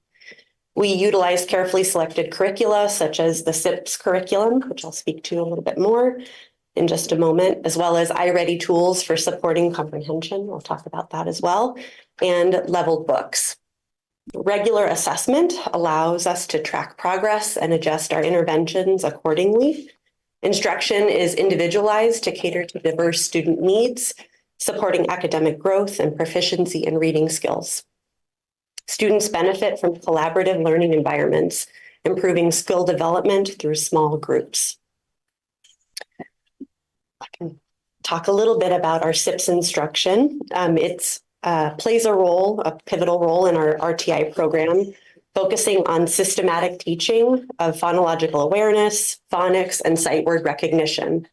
We utilize carefully selected curricula, such as the SIPS curriculum, which I'll speak to a little bit more in just a moment, as well as iReady tools for supporting comprehension. We'll talk about that as well, and leveled books. Regular assessment allows us to track progress and adjust our interventions accordingly. Instruction is individualized to cater to diverse student needs, supporting academic growth and proficiency in reading skills. Students benefit from collaborative learning environments, improving skill development through small groups. I can talk a little bit about our SIPS instruction. It plays a pivotal role in our RTI program, focusing on systematic teaching of phonological awareness, phonics, and sight word recognition.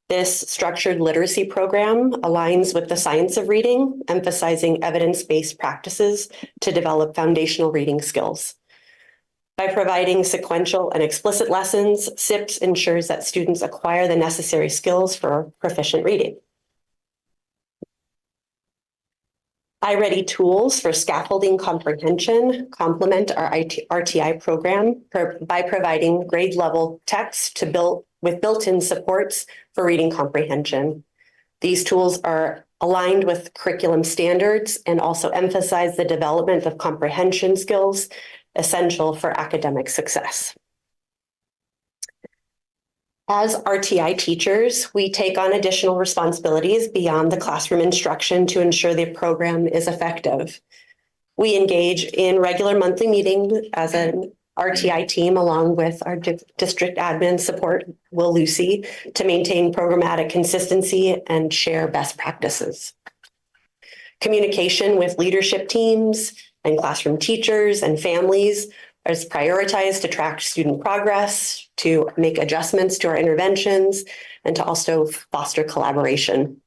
This structured literacy program aligns with the science of reading, emphasizing evidence-based practices to develop foundational reading skills. By providing sequential and explicit lessons, SIPS ensures that students acquire the necessary skills for proficient reading. iReady tools for scaffolding comprehension complement our RTI program by providing grade level text with built-in supports for reading comprehension. These tools are aligned with curriculum standards and also emphasize the development of comprehension skills essential for academic success. As RTI teachers, we take on additional responsibilities beyond the classroom instruction to ensure the program is effective. We engage in regular monthly meetings as an RTI team along with our district admin support, Will Lucy, to maintain programmatic consistency and share best practices. Communication with leadership teams and classroom teachers and families is prioritized to track student progress, to make adjustments to our interventions, and to also foster collaboration.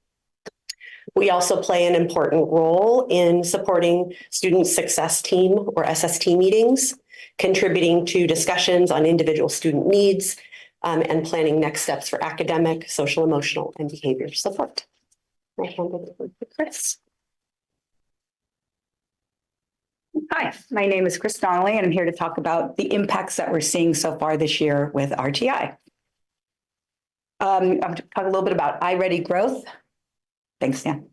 We also play an important role in supporting student success team or SST meetings, contributing to discussions on individual student needs, and planning next steps for academic, social, emotional, and behavior support. I hand it over to Chris. Hi, my name is Chris Donnelly, and I'm here to talk about the impacts that we're seeing so far this year with RTI. I'm going to talk a little bit about iReady growth. Thanks, Dan.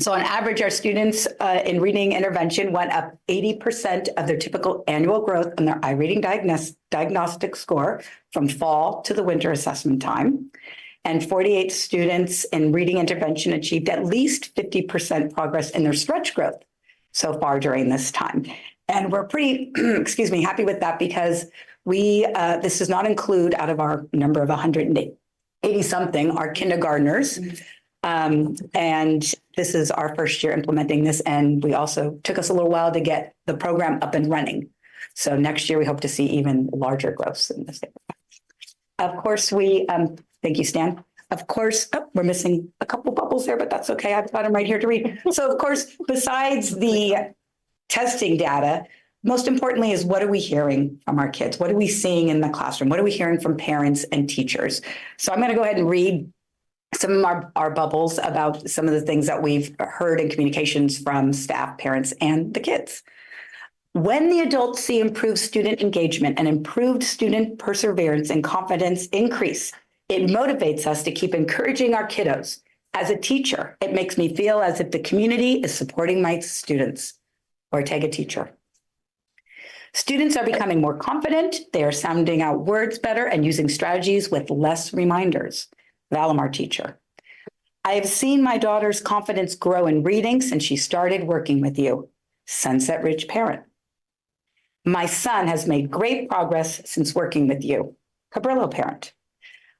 So on average, our students in reading intervention went up 80% of their typical annual growth in their iReading diagnostic score from fall to the winter assessment time. And 48 students in reading intervention achieved at least 50% progress in their stretch growth so far during this time. And we're pretty, happy with that because this does not include out of our number of 180 something, our kindergartners. And this is our first year implementing this. And we also took us a little while to get the program up and running. So next year, we hope to see even larger growths in this area. Of course, thank you, Stan. Of course, we're missing a couple bubbles there, but that's okay. I've got them right here to read. So of course, besides the testing data, most importantly is what are we hearing from our kids? What are we seeing in the classroom? What are we hearing from parents and teachers? So I'm going to go ahead and read some of our bubbles about some of the things that we've heard in communications from staff, parents, and the kids. When the adults see improved student engagement and improved student perseverance and confidence increase, it motivates us to keep encouraging our kiddos. As a teacher, it makes me feel as if the community is supporting my students. Ortega teacher. Students are becoming more confident. They are sounding out words better and using strategies with less reminders. Valimar teacher. I have seen my daughter's confidence grow in reading since she started working with you. Sunset Ridge parent. My son has made great progress since working with you. Cabrillo parent.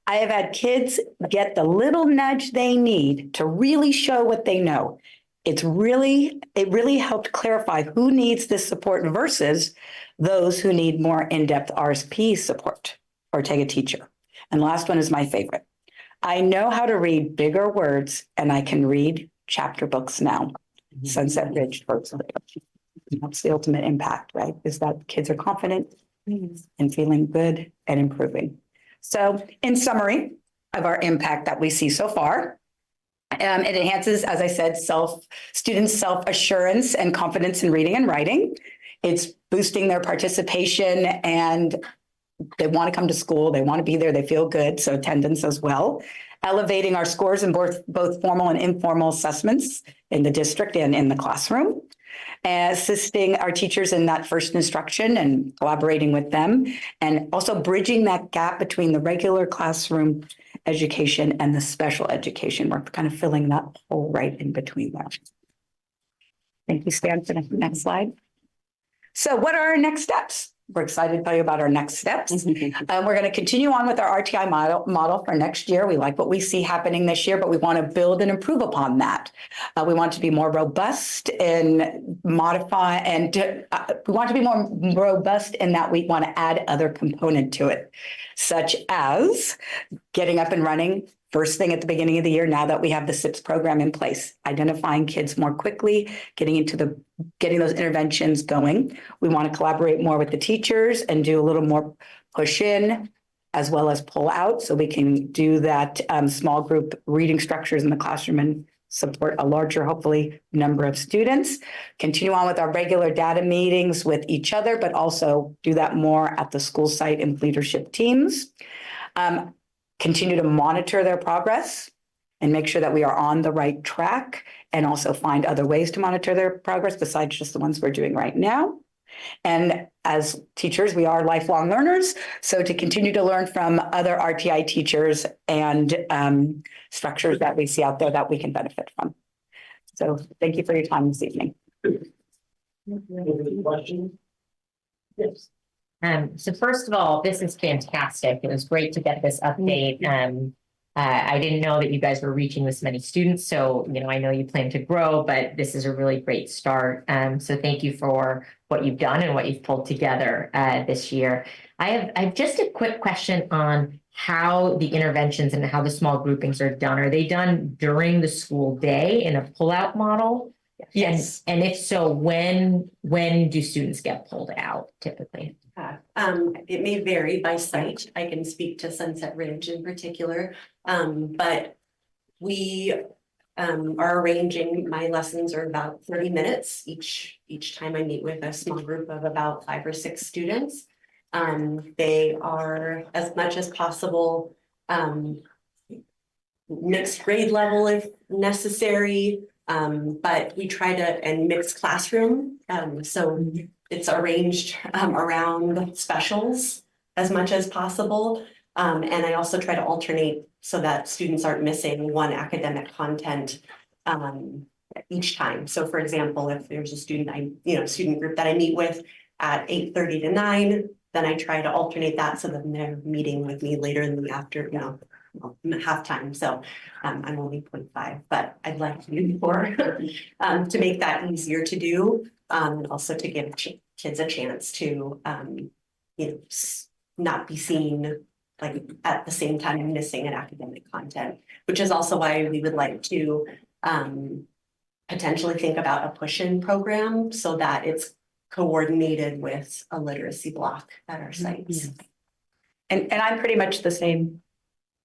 I have had kids get the little nudge they need to really show what they know. It really helped clarify who needs this support versus those who need more in-depth RSP support. Ortega teacher. And last one is my favorite. I know how to read bigger words and I can read chapter books now. Sunset Ridge. That's the ultimate impact, right? Is that kids are confident and feeling good and improving. So in summary of our impact that we see so far, it enhances, as I said, students' self-assurance and confidence in reading and writing. It's boosting their participation and they want to come to school. They want to be there. They feel good. So attendance as well. Elevating our scores in both formal and informal assessments in the district and in the classroom. Assisting our teachers in that first instruction and collaborating with them, and also bridging that gap between the regular classroom education and the special education. We're kind of filling that hole right in between there. Thank you, Stan, for the next slide. So what are our next steps? We're excited to tell you about our next steps. We're going to continue on with our RTI model for next year. We like what we see happening this year, but we want to build and improve upon that. We want to be more robust and modify, and we want to be more robust in that we want to add other component to it, such as getting up and running first thing at the beginning of the year, now that we have the SIPS program in place, identifying kids more quickly, getting those interventions going. We want to collaborate more with the teachers and do a little more push in as well as pull out so we can do that small group reading structures in the classroom and support a larger, hopefully, number of students. Continue on with our regular data meetings with each other, but also do that more at the school site and leadership teams. Continue to monitor their progress and make sure that we are on the right track, and also find other ways to monitor their progress besides just the ones we're doing right now. And as teachers, we are lifelong learners. So to continue to learn from other RTI teachers and structures that we see out there that we can benefit from. So thank you for your time this evening. Any questions? Yes. So first of all, this is fantastic. It was great to get this update. I didn't know that you guys were reaching this many students. So, I know you plan to grow, but this is a really great start. So thank you for what you've done and what you've pulled together this year. I have just a quick question on how the interventions and how the small groupings are done. Are they done during the school day in a pullout model? Yes. And if so, when do students get pulled out typically? It may vary by site. I can speak to Sunset Ridge in particular, but we are arranging. My lessons are about 30 minutes each time I meet with a small group of about 5 or 6 students. They are, as much as possible, mixed grade level if necessary, but we try to, and mixed classroom. So it's arranged around specials as much as possible. And I also try to alternate so that students aren't missing one academic content each time. So for example, if there's a student group that I meet with at 8:30 to 9, then I try to alternate that so that they're meeting with me later in the afternoon, halftime. So I'm only 0.5, but I'd like to do more to make that easier to do. And also to give kids a chance to, not be seen like at the same time missing an academic content, which is also why we would like to potentially think about a push-in program so that it's coordinated with a literacy block at our sites. And I'm pretty much the same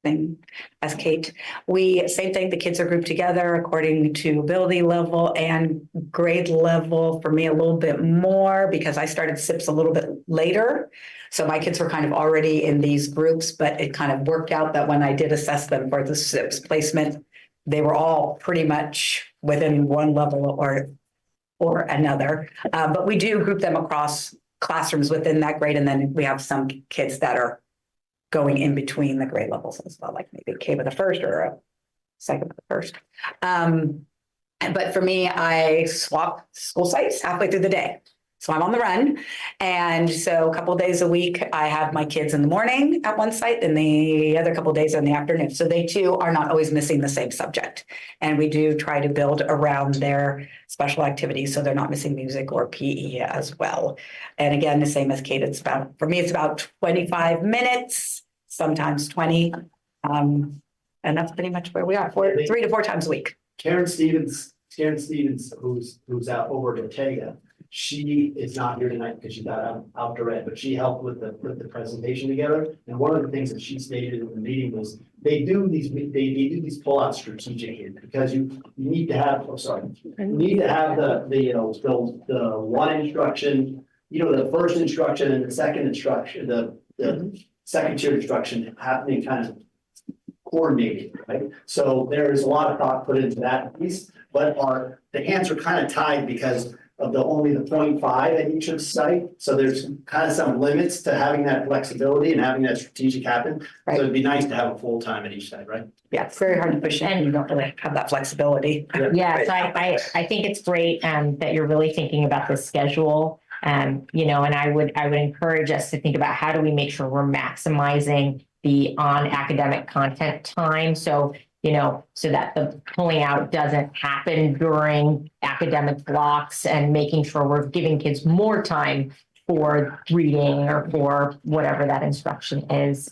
thing as Kate. Same thing, the kids are grouped together according to ability level and grade level. For me, a little bit more because I started SIPs a little bit later. So my kids were kind of already in these groups, but it kind of worked out that when I did assess them for the SIPs placement, they were all pretty much within one level or another. But we do group them across classrooms within that grade. And then we have some kids that are going in between the grade levels as well, like maybe K with a first or a second with a first. But for me, I swap school sites halfway through the day. So I'm on the run. And so a couple of days a week, I have my kids in the morning at one site and the other couple of days in the afternoon. So they too are not always missing the same subject. And we do try to build around their special activities so they're not missing music or PE as well. And again, the same as Kate, for me, it's about 25 minutes, sometimes 20. And that's pretty much where we are, 3 to 4 times a week. Karen Stevens, who's out over at Ortega, she is not here tonight because she got out to red, but she helped with the presentation together. And one of the things that she stated in the meeting was they do these pull-outs strategically because you need to have, you need to have the one instruction, the first instruction and the second instruction, the second tier instruction happening kind of coordinated, right? So there is a lot of thought put into that piece, but the hands are kind of tied because of only the 0.5 at each of the site. So there's kind of some limits to having that flexibility and having that strategic happen. Right. So it'd be nice to have a full time at each site, right? Yeah, it's very hard to push in and you don't really have that flexibility. Yeah, so I think it's great that you're really thinking about the schedule. And I would encourage us to think about how do we make sure we're maximizing the on academic content time. So that the pulling out doesn't happen during academic blocks and making sure we're giving kids more time for reading or for whatever that instruction is.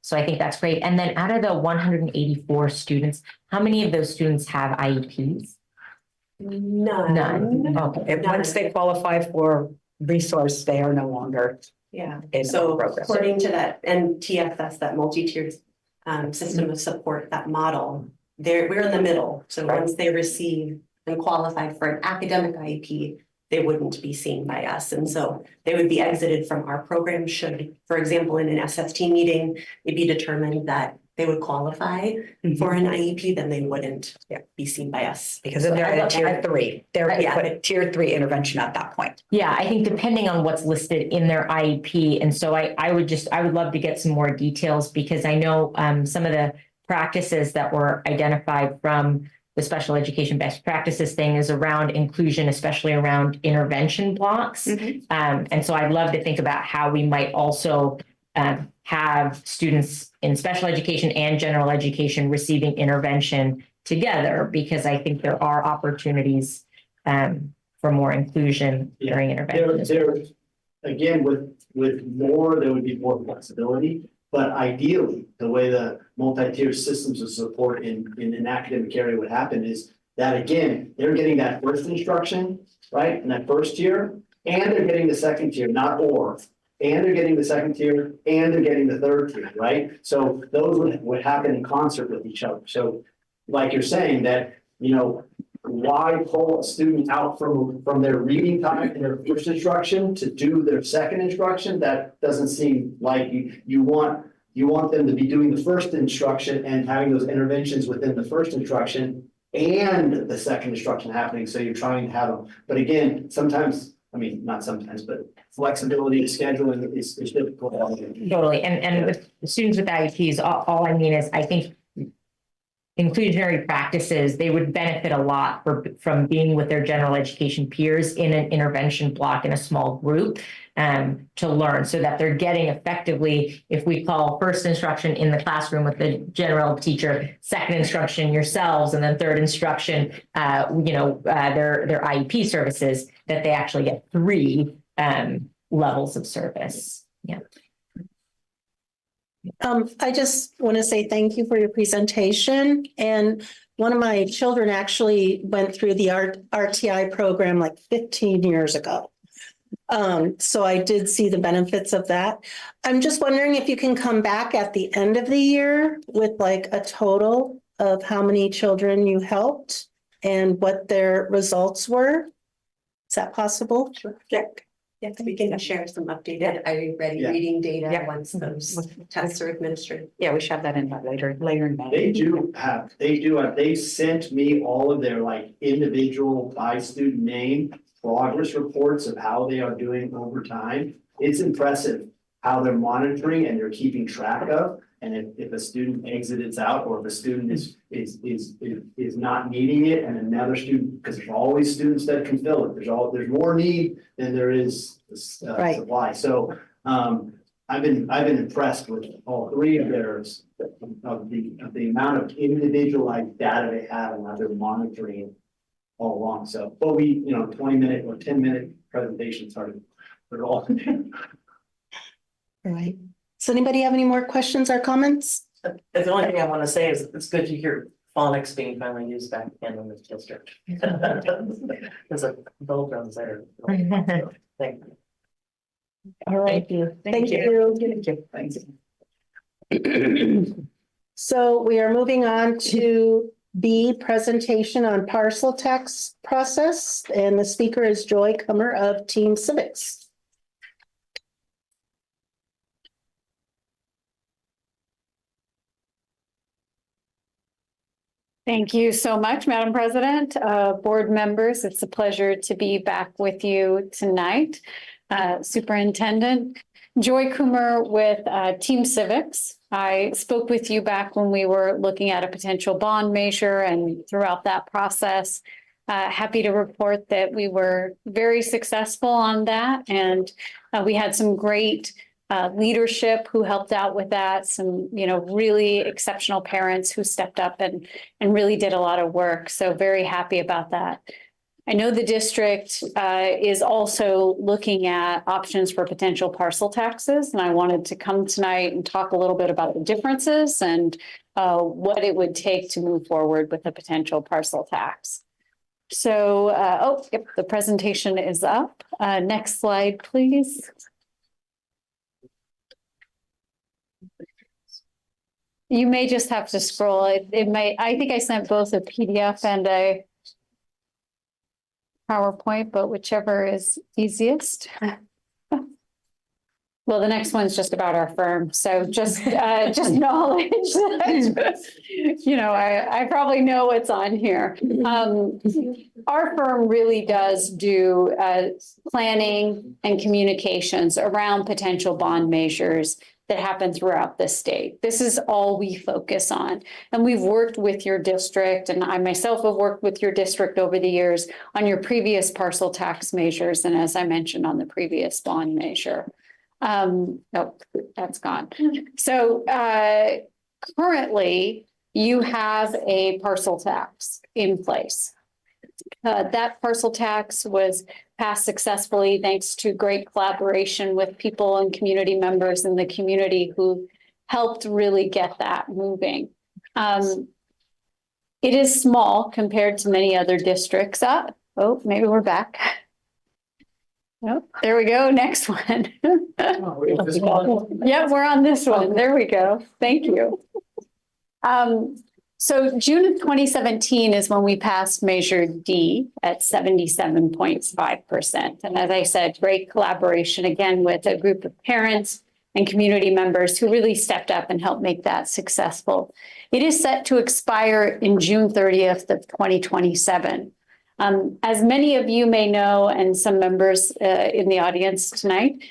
So I think that's great. And then out of the 184 students, how many of those students have IEPs? None. Okay. Once they qualify for resource, they are no longer. Yeah. In So the program. according to that NTFS, that multi-tiered system of support, that model, we're in the middle. So once they receive and qualified for an academic IEP, they wouldn't be seen by us. And so they would be exited from our program should, for example, in an SST meeting, it be determined that they would qualify for an IEP, then they wouldn't be seen by us. Because they're at tier 3. They're at tier 3 intervention at that point. Yeah, I think depending on what's listed in their IEP. And so I would love to get some more details because I know some of the practices that were identified from the special education best practices thing is around inclusion, especially around intervention blocks. And so I'd love to think about how we might also have students in special education and general education receiving intervention together, because I think there are opportunities for more inclusion during intervention. Again, with more, there would be more flexibility. But ideally, the way the multi-tier systems of support in an academic area would happen is that, again, they're getting that first instruction, right? In that first tier, and they're getting the second tier, not or. And they're getting the second tier, and they're getting the third tier, right? So those would happen in concert with each other. So like you're saying that, why pull a student out from their reading time in their first instruction to do their second instruction? That doesn't seem like you want them to be doing the first instruction and having those interventions within the first instruction and the second instruction happening. So you're trying to have them. But again, sometimes, not sometimes, but flexibility of scheduling is difficult. Totally. And with students with IEPs, all I mean is I think inclusionary practices, they would benefit a lot from being with their general education peers in an intervention block in a small group to learn, so that they're getting effectively, if we call first instruction in the classroom with the general teacher, second instruction yourselves, and then third instruction, their IEP services, that they actually get 3 levels of service. Yeah. I just want to say thank you for your presentation. And one of my children actually went through the RTI program like 15 years ago. So I did see the benefits of that. I'm just wondering if you can come back at the end of the year with like a total of how many children you helped and what their results were? Is that possible? Sure. Yeah, we can share some updated, ready Yeah. reading data once those tests are administered. Yeah, we should have that in later in May. They sent me all of their like individual by student name progress reports of how they are doing over time. It's impressive how they're monitoring and they're keeping track of. And if a student exits out or if a student is not needing it and another student, because there's always students that can fill it. There's more need than there is Right. supply. So I've been impressed with all three of theirs of the amount of individualized data they have and how they're monitoring all along. So, but 20-minute or 10-minute presentations are they're all. All right. Does anybody have any more questions or comments? The only thing I want to say is it's good to hear phonics being finally used back again in this district. There's a doldrums there. Thank you. All right. Thank you. Thanks. So we are moving on to B, presentation on parcel tax process, and the speaker is Joy Comer of Team Civics. Thank you so much, Madam President, board members. It's a pleasure to be back with you tonight. Superintendent Joy Coomer with Team Civics. I spoke with you back when we were looking at a potential bond measure and throughout that process. Happy to report that we were very successful on that, and we had some great leadership who helped out with that, some, really exceptional parents who stepped up and really did a lot of work. So very happy about that. I know the district is also looking at options for potential parcel taxes, and I wanted to come tonight and talk a little bit about the differences and what it would take to move forward with a potential parcel tax. So, the presentation is up. Next slide, please. You may just have to scroll. I think I sent both a PDF and a PowerPoint, but whichever is easiest. Well, the next one's just about our firm. So just knowledge that, I probably know what's on here. Our firm really does do planning and communications around potential bond measures that happen throughout the state. This is all we focus on. And we've worked with your district, and I myself have worked with your district over the years on your previous parcel tax measures. And as I mentioned on the previous bond measure. That's gone. So currently you have a parcel tax in place. That parcel tax was passed successfully thanks to great collaboration with people and community members in the community who helped really get that moving. It is small compared to many other districts. Maybe we're back. Nope, there we go. Next one. Yeah, we're on this one. There we go. Thank you. So June of 2017 is when we passed Measure D at 77.5%. And as I said, great collaboration again with a group of parents and community members who really stepped up and helped make that successful. It is set to expire in June 30th of 2027. As many of you may know, and some members in the audience tonight,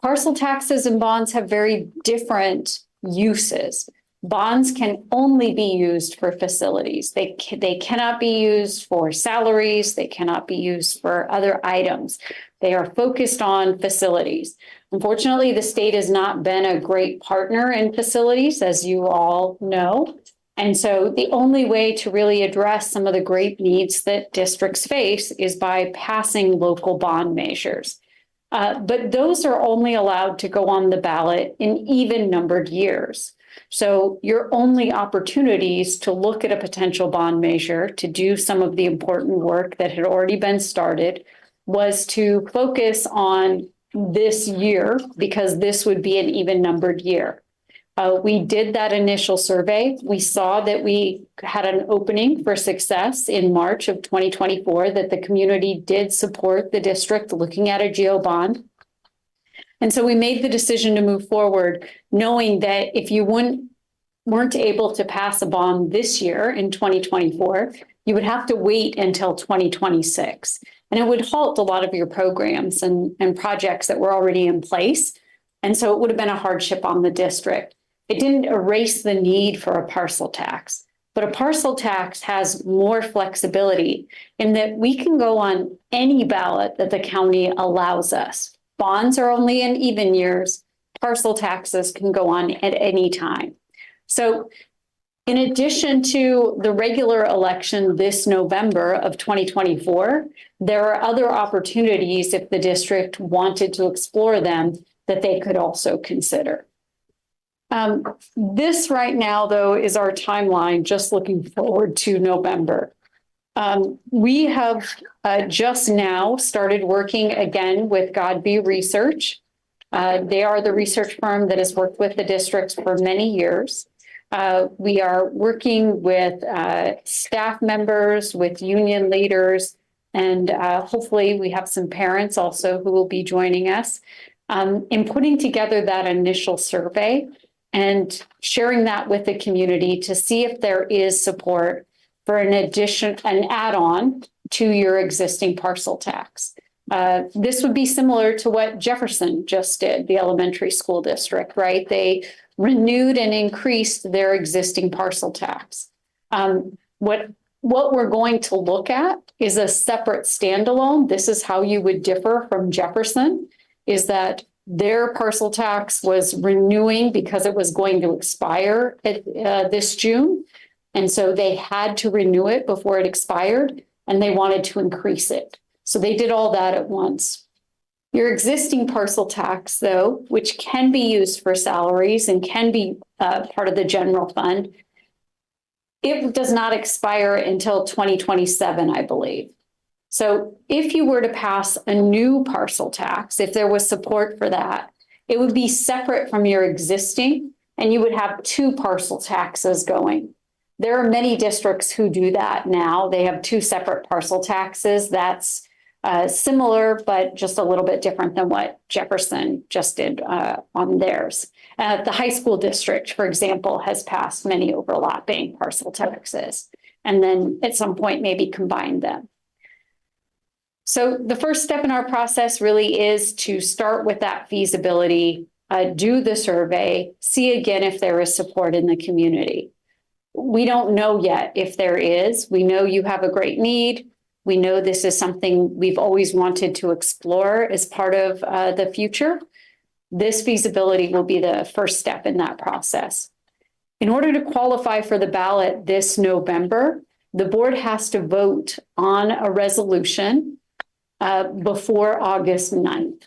parcel taxes and bonds have very different uses. Bonds can only be used for facilities. They cannot be used for salaries. They cannot be used for other items. They are focused on facilities. Unfortunately, the state has not been a great partner in facilities, as you all know. And so the only way to really address some of the great needs that districts face is by passing local bond measures. But those are only allowed to go on the ballot in even numbered years. So your only opportunities to look at a potential bond measure, to do some of the important work that had already been started, was to focus on this year because this would be an even numbered year. We did that initial survey. We saw that we had an opening for success in March of 2024, that the community did support the district looking at a GO bond. And so we made the decision to move forward, knowing that if you weren't able to pass a bond this year in 2024, you would have to wait until 2026. And it would halt a lot of your programs and projects that were already in place. And so it would have been a hardship on the district. It didn't erase the need for a parcel tax, but a parcel tax has more flexibility in that we can go on any ballot that the county allows us. Bonds are only in even years. Parcel taxes can go on at any time. So in addition to the regular election this November of 2024, there are other opportunities if the district wanted to explore them that they could also consider. This right now, though, is our timeline, just looking forward to November. We have just now started working again with Godby Research. They are the research firm that has worked with the districts for many years. We are working with staff members, with union leaders, and hopefully we have some parents also who will be joining us in putting together that initial survey and sharing that with the community to see if there is support for an add-on to your existing parcel tax. This would be similar to what Jefferson just did, the elementary school district, right? They renewed and increased their existing parcel tax. What we're going to look at is a separate standalone. This is how you would differ from Jefferson, is that their parcel tax was renewing because it was going to expire this June. And so they had to renew it before it expired, and they wanted to increase it. So they did all that at once. Your existing parcel tax, though, which can be used for salaries and can be part of the general fund, it does not expire until 2027, I believe. So if you were to pass a new parcel tax, if there was support for that, it would be separate from your existing, and you would have two parcel taxes going. There are many districts who do that now. They have two separate parcel taxes. That's similar, but just a little bit different than what Jefferson just did on theirs. The high school district, for example, has passed many overlapping parcel taxes, and then at some point maybe combined them. So the first step in our process really is to start with that feasibility, do the survey, see again if there is support in the community. We don't know yet if there is. We know you have a great need. We know this is something we've always wanted to explore as part of the future. This feasibility will be the first step in that process. In order to qualify for the ballot this November, the board has to vote on a resolution before August 9th.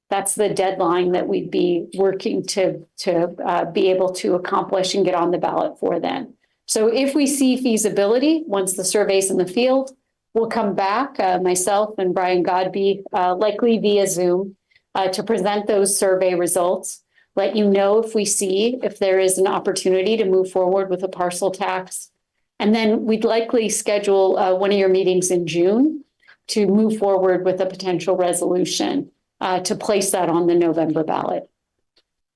That's the deadline that we'd be working to be able to accomplish and get on the ballot for then. So if we see feasibility, once the survey's in the field, we'll come back, myself and Brian Godby, likely via Zoom, to present those survey results, let you know if there is an opportunity to move forward with a parcel tax. And then we'd likely schedule one of your meetings in June to move forward with a potential resolution to place that on the November ballot.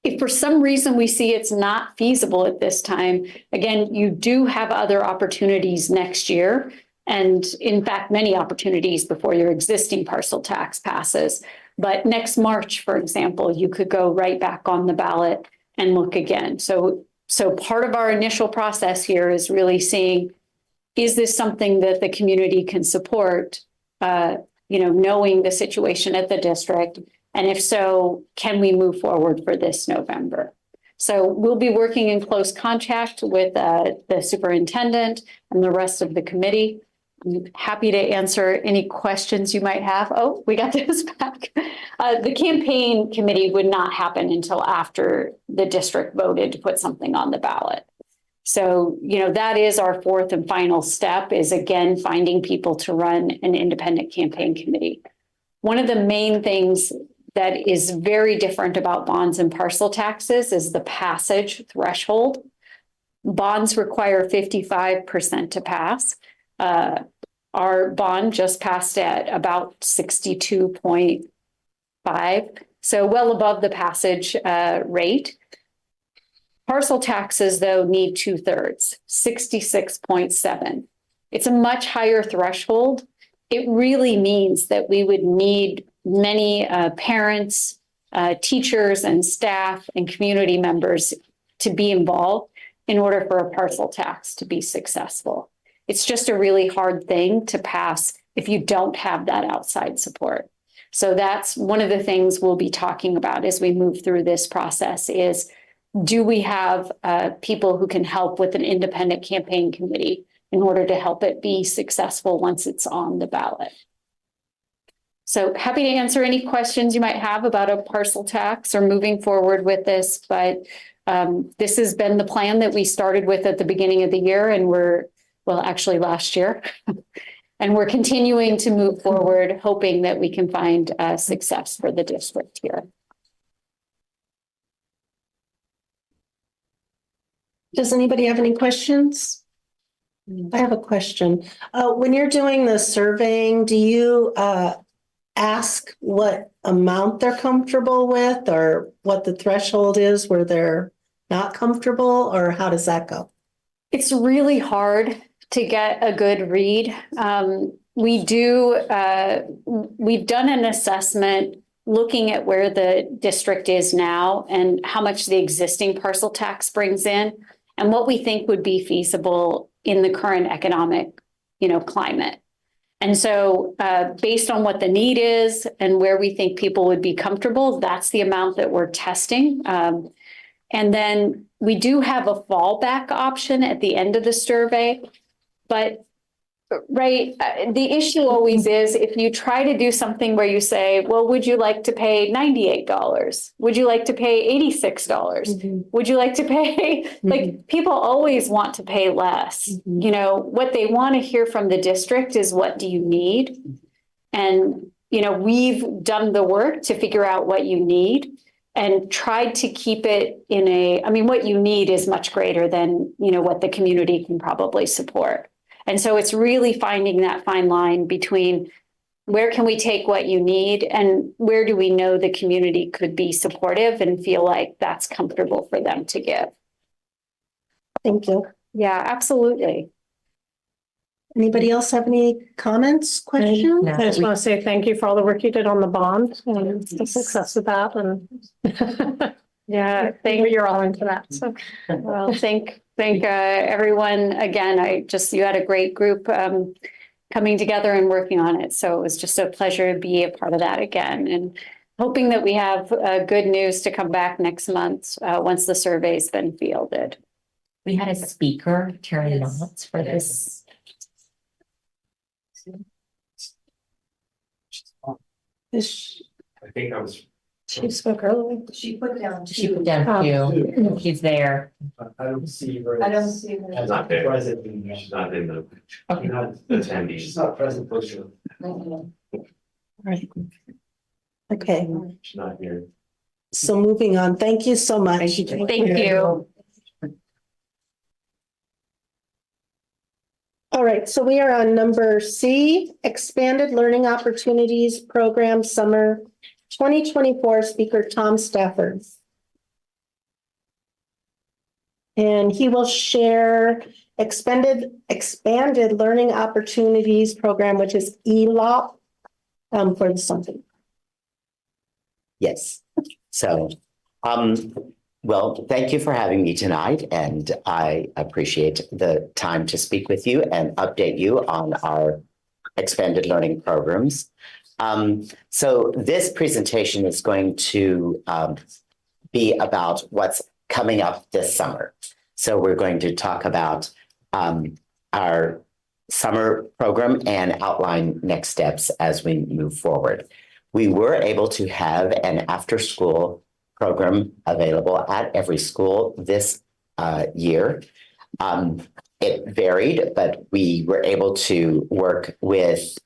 If for some reason we see it's not feasible at this time, again, you do have other opportunities next year. And in fact, many opportunities before your existing parcel tax passes. But next March, for example, you could go right back on the ballot and look again. So part of our initial process here is really seeing, is this something that the community can support, knowing the situation at the district? And if so, can we move forward for this November? So we'll be working in close contact with the superintendent and the rest of the committee. I'm happy to answer any questions you might have. Oh, we got this back. The campaign committee would not happen until after the district voted to put something on the ballot. So, that is our fourth and final step, is again, finding people to run an independent campaign committee. One of the main things that is very different about bonds and parcel taxes is the passage threshold. Bonds require 55% to pass. Our bond just passed at about 62.5, so well above the passage rate. Parcel taxes, though, need 2/3, 66.7. It's a much higher threshold. It really means that we would need many parents, teachers, and staff and community members to be involved in order for a parcel tax to be successful. It's just a really hard thing to pass if you don't have that outside support. So that's one of the things we'll be talking about as we move through this process is, do we have people who can help with an independent campaign committee in order to help it be successful once it's on the ballot? So happy to answer any questions you might have about a parcel tax or moving forward with this, but this has been the plan that we started with at the beginning of the year, and actually last year. And we're continuing to move forward, hoping that we can find success for the district here. Does anybody have any questions? I have a question. When you're doing the surveying, do you ask what amount they're comfortable with or what the threshold is where they're not comfortable, or how does that go? It's really hard to get a good read. We've done an assessment looking at where the district is now and how much the existing parcel tax brings in and what we think would be feasible in the current economic, climate. And so based on what the need is and where we think people would be comfortable, that's the amount that we're testing. And then we do have a fallback option at the end of the survey. But the issue always is if you try to do something where you say, well, would you like to pay $98? Would you like to pay $86? Would you like to pay, people always want to pay less. What they want to hear from the district is, what do you need? And, we've done the work to figure out what you need and tried to keep it what you need is much greater than, what the community can probably support. And so it's really finding that fine line between where can we take what you need and where do we know the community could be supportive and feel like that's comfortable for them to give. Thank you. Yeah, absolutely. Anybody else have any comments, questions? I just want to say thank you for all the work you did on the bond and the success of that. And yeah, you're all into that. So, well, thank everyone again. You had a great group coming together and working on it. So it was just a pleasure to be a part of that again, and hoping that we have good news to come back next month once the survey's been fielded. We had a speaker, Terry Knotts, for this. I think I was. She spoke earlier. She put down two. She's there. I don't see her. I don't see her. She's not there. Present. She's not in the. Okay. She's not attending. She's not present for sure. Right. Okay, She's not here. so moving on. Thank you so much. Thank you. All right, so we are on number C, Expanded Learning Opportunities Program Summer 2024, Speaker Tom Stafford. And he will share Expanded Learning Opportunities Program, which is ELOP, for the something. Yes. So, well, thank you for having me tonight, and I appreciate the time to speak with you and update you on our expanded learning programs. So this presentation is going to be about what's coming up this summer. So we're going to talk about our summer program and outline next steps as we move forward. We were able to have an after-school program available at every school this year. It varied, but we were able to work with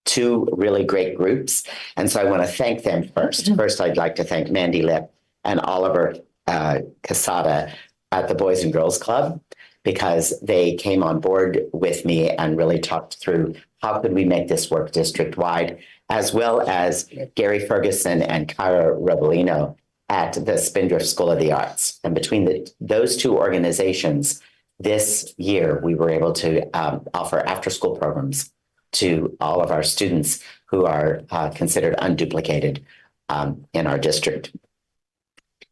two really great groups. And so I want to thank them first. First, I'd like to thank Mandy Lip and Oliver Casada at the Boys and Girls Club, because they came on board with me and really talked through how could we make this work district-wide, as well as Gary Ferguson and Kyra Rebellino at the Spindrift School of the Arts. And between those two organizations, this year, we were able to offer after-school programs to all of our students who are considered unduplicated in our district.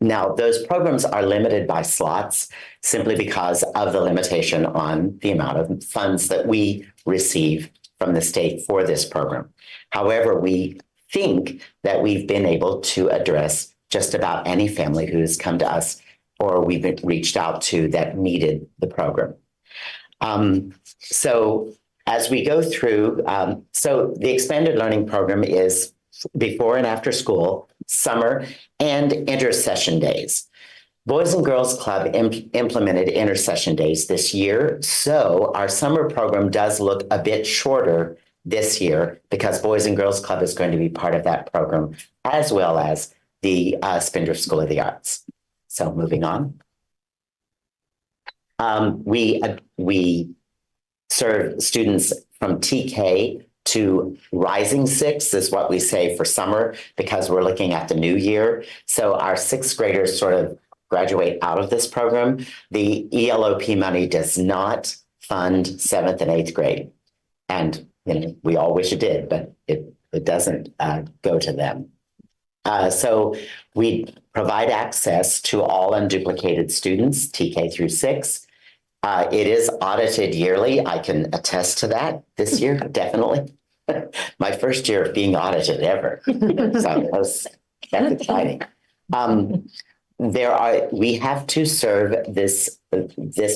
Now, those programs are limited by slots simply because of the limitation on the amount of funds that we receive from the state for this program. However, we think that we've been able to address just about any family who's come to us or we've been reached out to that needed the program. So as we go through, so the expanded learning program is before and after school, summer, and intersession days. Boys and Girls Club implemented intersession days this year, so our summer program does look a bit shorter this year because Boys and Girls Club is going to be part of that program, as well as the Spindrift School of the Arts. So moving on. We serve students from TK to Rising Six is what we say for summer because we're looking at the new year. So our sixth graders sort of graduate out of this program. The ELOP money does not fund seventh and eighth grade. And we all wish it did, but it doesn't go to them. So we provide access to all unduplicated students, TK through 6. It is audited yearly. I can attest to that this year, definitely. My first year of being audited ever. So that's exciting. We have to serve this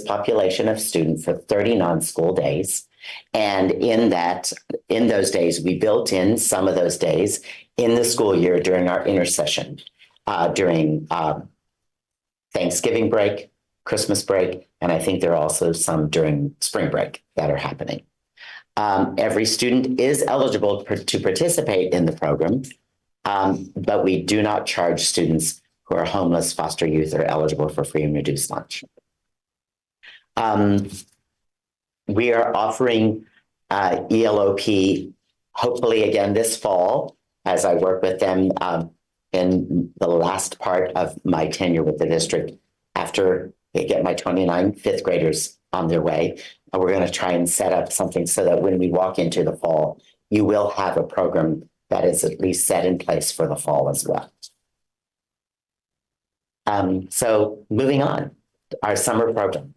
population of students for 30 non-school days. And in those days, we built in some of those days in the school year during our intersession, during Thanksgiving break, Christmas break, and I think there are also some during spring break that are happening. Every student is eligible to participate in the program, but we do not charge students who are homeless, foster youth, or eligible for free and reduced lunch. We are offering ELOP hopefully again this fall as I work with them in the last part of my tenure with the district after they get my 29 fifth graders on their way. And we're going to try and set up something so that when we walk into the fall, you will have a program that is at least set in place for the fall as well. So moving on, our summer program.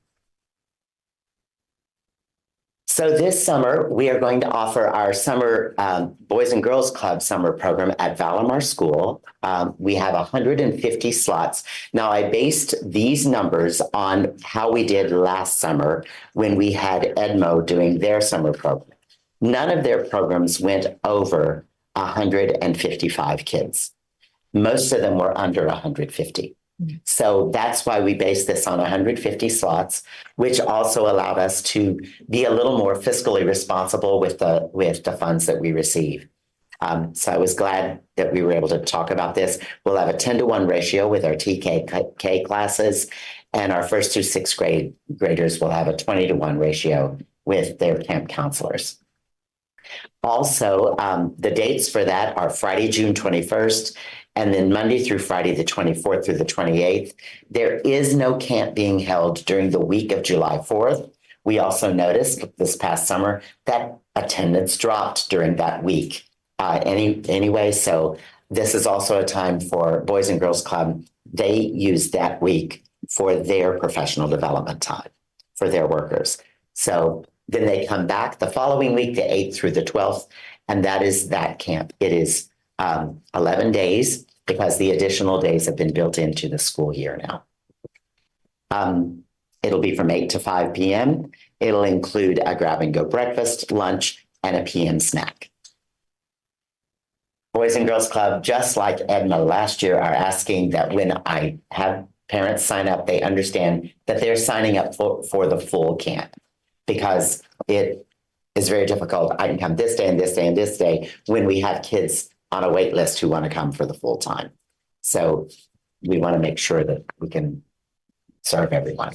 So this summer, we are going to offer our summer Boys and Girls Club summer program at Valamar School. We have 150 slots. Now, I based these numbers on how we did last summer when we had Edmo doing their summer program. None of their programs went over 155 kids. Most of them were under 150. So that's why we based this on 150 slots, which also allowed us to be a little more fiscally responsible with the funds that we receive. So I was glad that we were able to talk about this. We'll have a 10-to-1 ratio with our TK classes, and our first through sixth graders will have a 20-to-1 ratio with their camp counselors. Also, the dates for that are Friday, June 21st, and then Monday through Friday, the 24th through the 28th. There is no camp being held during the week of July 4th. We also noticed this past summer that attendance dropped during that week anyway. So this is also a time for Boys and Girls Club. They use that week for their professional development time for their workers. So then they come back the following week, the 8th through the 12th, and that is that camp. It is 11 days because the additional days have been built into the school year now. It'll be from 8 to 5 p.m. It'll include a grab-and-go breakfast, lunch, and a PM snack. Boys and Girls Club, just like Edmo last year, are asking that when I have parents sign up, they understand that they're signing up for the full camp because it is very difficult. I can come this day and this day and this day when we have kids on a wait list who want to come for the full time. So we want to make sure that we can serve everyone.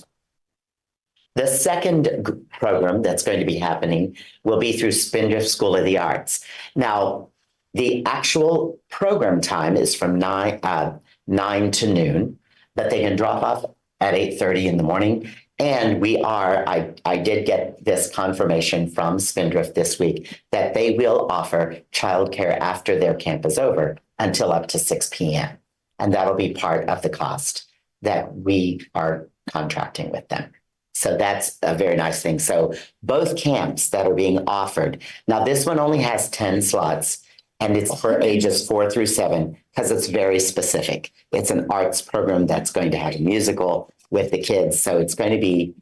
The second program that's going to be happening will be through Spindrift School of the Arts. Now, the actual program time is from 9 to noon, but they can drop off at 8:30 in the morning. And I did get this confirmation from Spindrift this week that they will offer childcare after their camp is over until up to 6 p.m. And that'll be part of the cost that we are contracting with them. So that's a very nice thing. So both camps that are being offered, now this one only has 10 slots and it's for ages 4 through 7 because it's very specific. It's an arts program that's going to have a musical with the kids. So it's going to be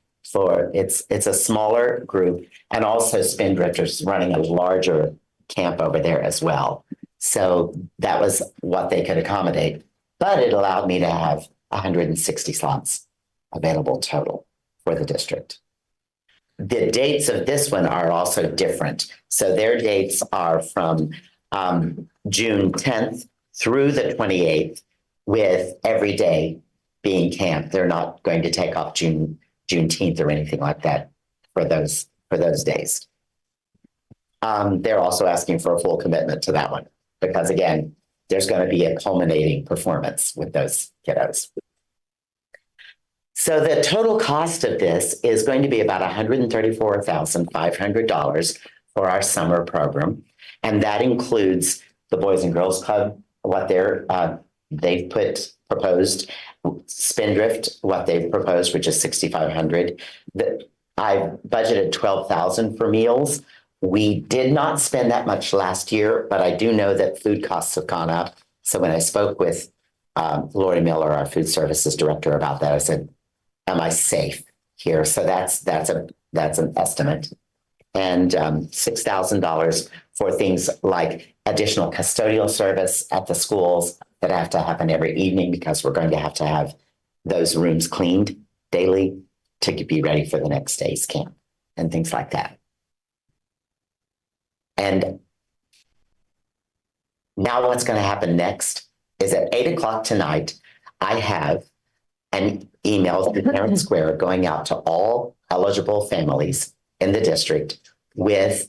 it's a smaller group, and also Spindrift is running a larger camp over there as well. So that was what they could accommodate, but it allowed me to have 160 slots available total for the district. The dates of this one are also different. So their dates are from June 10th through the 28th, with every day being camp. They're not going to take off Juneteenth or anything like that for those days. They're also asking for a full commitment to that one because, again, there's going to be a culminating performance with those kiddos. So the total cost of this is going to be about $134,500 for our summer program. And that includes the Boys and Girls Club, what they've proposed, Spindrift, what they've proposed, which is $6,500. I budgeted $12,000 for meals. We did not spend that much last year, but I do know that food costs have gone up. So when I spoke with Lori Miller, our food services director, about that, I said, am I safe here? So that's an estimate. And $6,000 for things like additional custodial service at the schools that have to happen every evening because we're going to have those rooms cleaned daily to be ready for the next day's camp and things like that. And now what's going to happen next is at 8 o'clock tonight, I have an email through Parent Square going out to all eligible families in the district with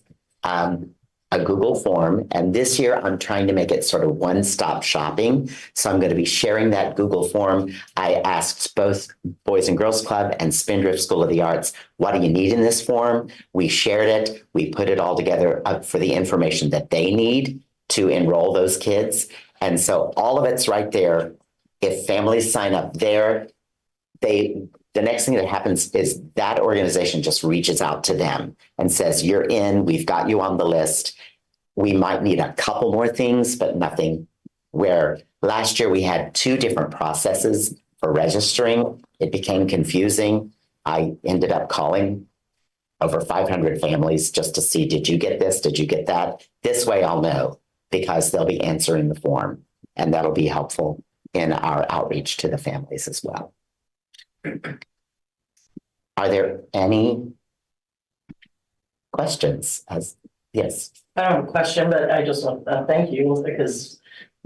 a Google form. And this year I'm trying to make it sort of one-stop shopping. So I'm going to be sharing that Google form. I asked both Boys and Girls Club and Spindrift School of the Arts, what do you need in this form? We shared it. We put it all together for the information that they need to enroll those kids. And so all of it's right there. If families sign up there, the next thing that happens is that organization just reaches out to them and says, you're in, we've got you on the list. We might need a couple more things, but nothing. Where last year we had 2 different processes for registering. It became confusing. I ended up calling over 500 families just to see, did you get this? Did you get that? This way I'll know because they'll be answering the form, and that'll be helpful in our outreach to the families as well. Are there any questions? Yes. I don't have a question, but I just want to thank you because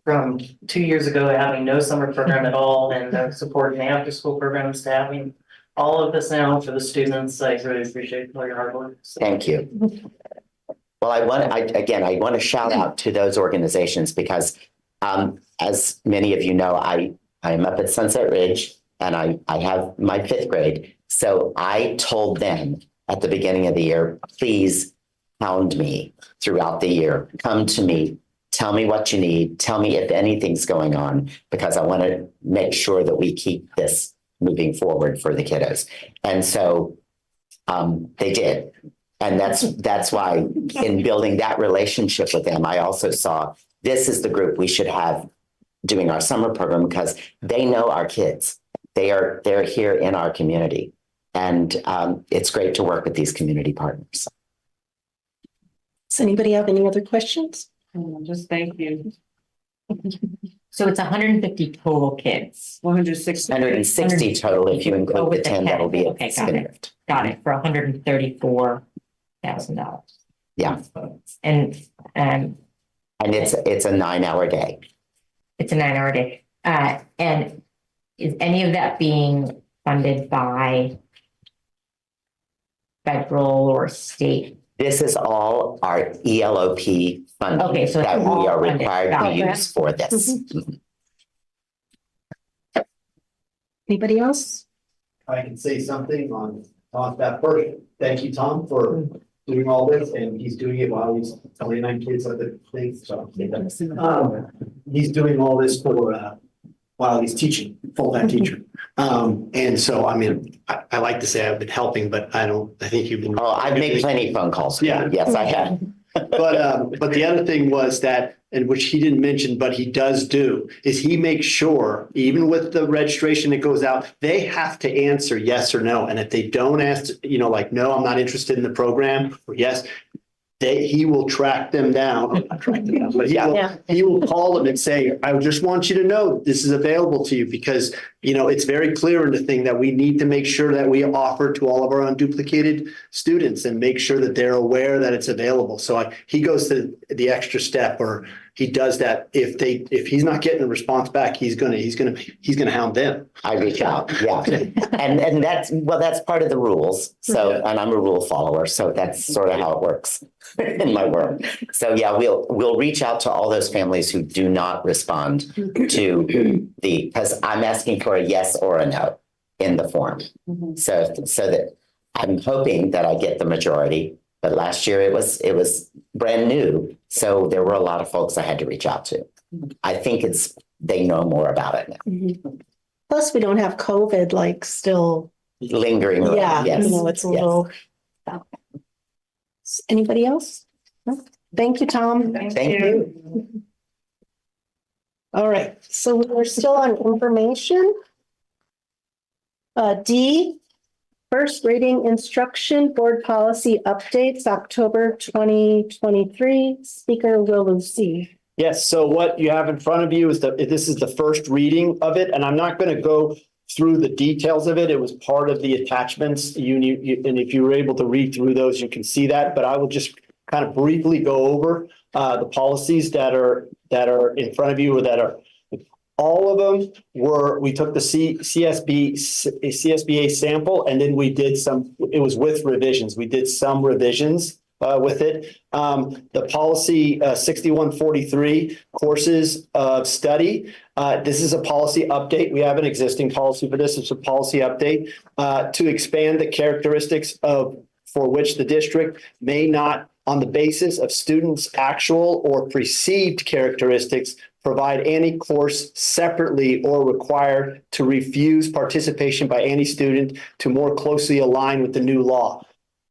from 2 years ago, having no summer program at all and supporting the after school programs to having all of this now for the students, I really appreciate all your hard work. So. Thank you. Well, I want to shout out to those organizations because as many of you know, I am up at Sunset Ridge and I have my 5th grade. So I told them at the beginning of the year, please hound me throughout the year. Come to me, tell me what you need, tell me if anything's going on, because I want to make sure that we keep this moving forward for the kiddos. And so they did. And that's why in building that relationship with them, I also saw this is the group we should have doing our summer program because they know our kids. They're here in our community. And it's great to work with these community partners. Does anybody have any other questions? Just thank you. So it's 150 total kids. 160 total if you include the 10 that'll be at Spindrift. Got it, for $134,000. Yeah. And And it's a 9-hour day. it's a 9-hour day. And is any of that being funded by federal or state? This is all our ELOP funding Okay, so it's that we all are funded. required Got to it. use for this. Anybody else? I can say something on that first. Thank you, Tom, for doing all this, and he's doing it while he's 29 kids at the thing, so. He's doing all this for, while he's teaching, full-time teacher. And so, I mean, I like to say I've been helping, but I think you've been. Oh, I've made plenty of phone calls. Yeah. Yes, I have. But the other thing was that, and which he didn't mention, but he does do, is he makes sure, even with the registration that goes out, they have to answer yes or no. And if they don't answer, like, no, I'm not interested in the program, or yes, he will track them down, or not track them down, but he will call them and say, I just want you to know this is available to you, because, it's very clear in the thing that we need to make sure that we offer to all of our unduplicated students and make sure that they're aware that it's available. So he goes to the extra step, or he does that. If he's not getting a response back, he's gonna hound them. I reach out, yeah. And that's part of the rules. So, and I'm a rule follower, so that's sort of how it works in my work. So yeah, we'll reach out to all those families who do not respond to because I'm asking for a yes or a no in the form. So that I'm hoping that I get the majority, but last year it was brand new. So there were a lot of folks I had to reach out to. I think they know more about it now. Plus, we don't have COVID still lingering around. Yeah, Yes. it's a little. Anybody else? No? Thank you, Tom. Thank you. All right, so we're still on information. D, first reading instruction, board policy updates, October 2023. Speaker Will Lucy. Yes, so what you have in front of you is this is the first reading of it, and I'm not going to go through the details of it. It was part of the attachments. And if you were able to read through those, you can see that. But I will just kind of briefly go over the policies that are in front of you, or that are all of them were. We took the CSBA sample, and then we did some. It was with revisions. We did some revisions with it. The policy 6143 courses of study. This is a policy update. We have an existing policy for this. It's a policy update to expand the characteristics for which the district may not, on the basis of students' actual or perceived characteristics, provide any course separately or required to refuse participation by any student to more closely align with the new law.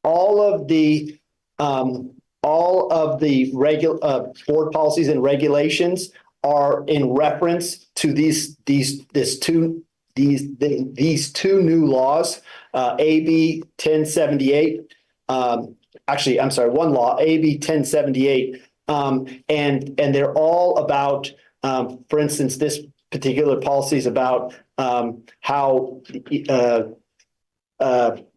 All of the board policies and regulations are in reference to these two new laws, AB 1078. Actually, I'm sorry, one law, AB 1078, and they're all about. For instance, this particular policy is about how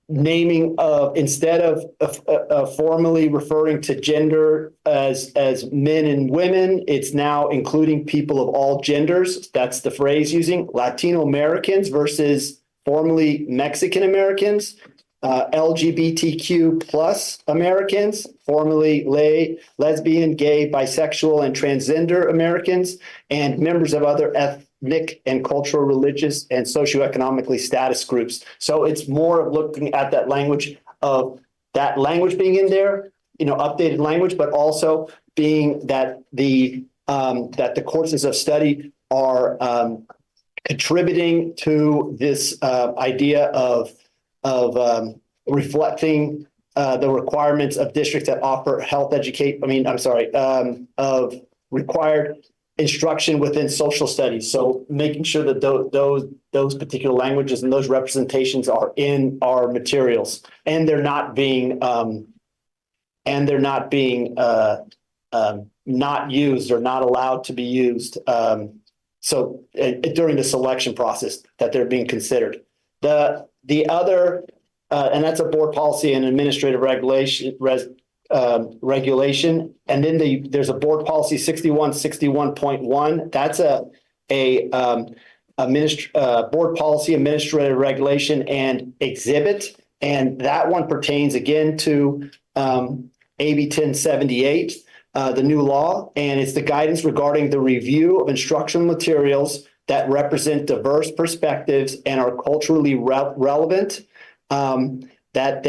naming of, instead of formally referring to gender as men and women, it's now including people of all genders. That's the phrase using Latino Americans versus formerly Mexican Americans, LGBTQ plus Americans, formerly lesbian, gay, bisexual, and transgender Americans, and members of other ethnic and cultural, religious, and socioeconomically status groups. So it's more of looking at that language being in there, updated language, but also being that the courses of study are contributing to this idea of reflecting the requirements of districts that offer of required instruction within social studies. So making sure that those particular languages and those representations are in our materials, and they're not being not used or not allowed to be used. So during the selection process that they're being considered. The other, and that's a board policy and administrative regulation regulation. And then there's a board policy 6161.1. That's a board policy administrative regulation and exhibit. And that one pertains again to AB 1078, the new law. And it's the guidance regarding the review of instructional materials that represent diverse perspectives and are culturally relevant, that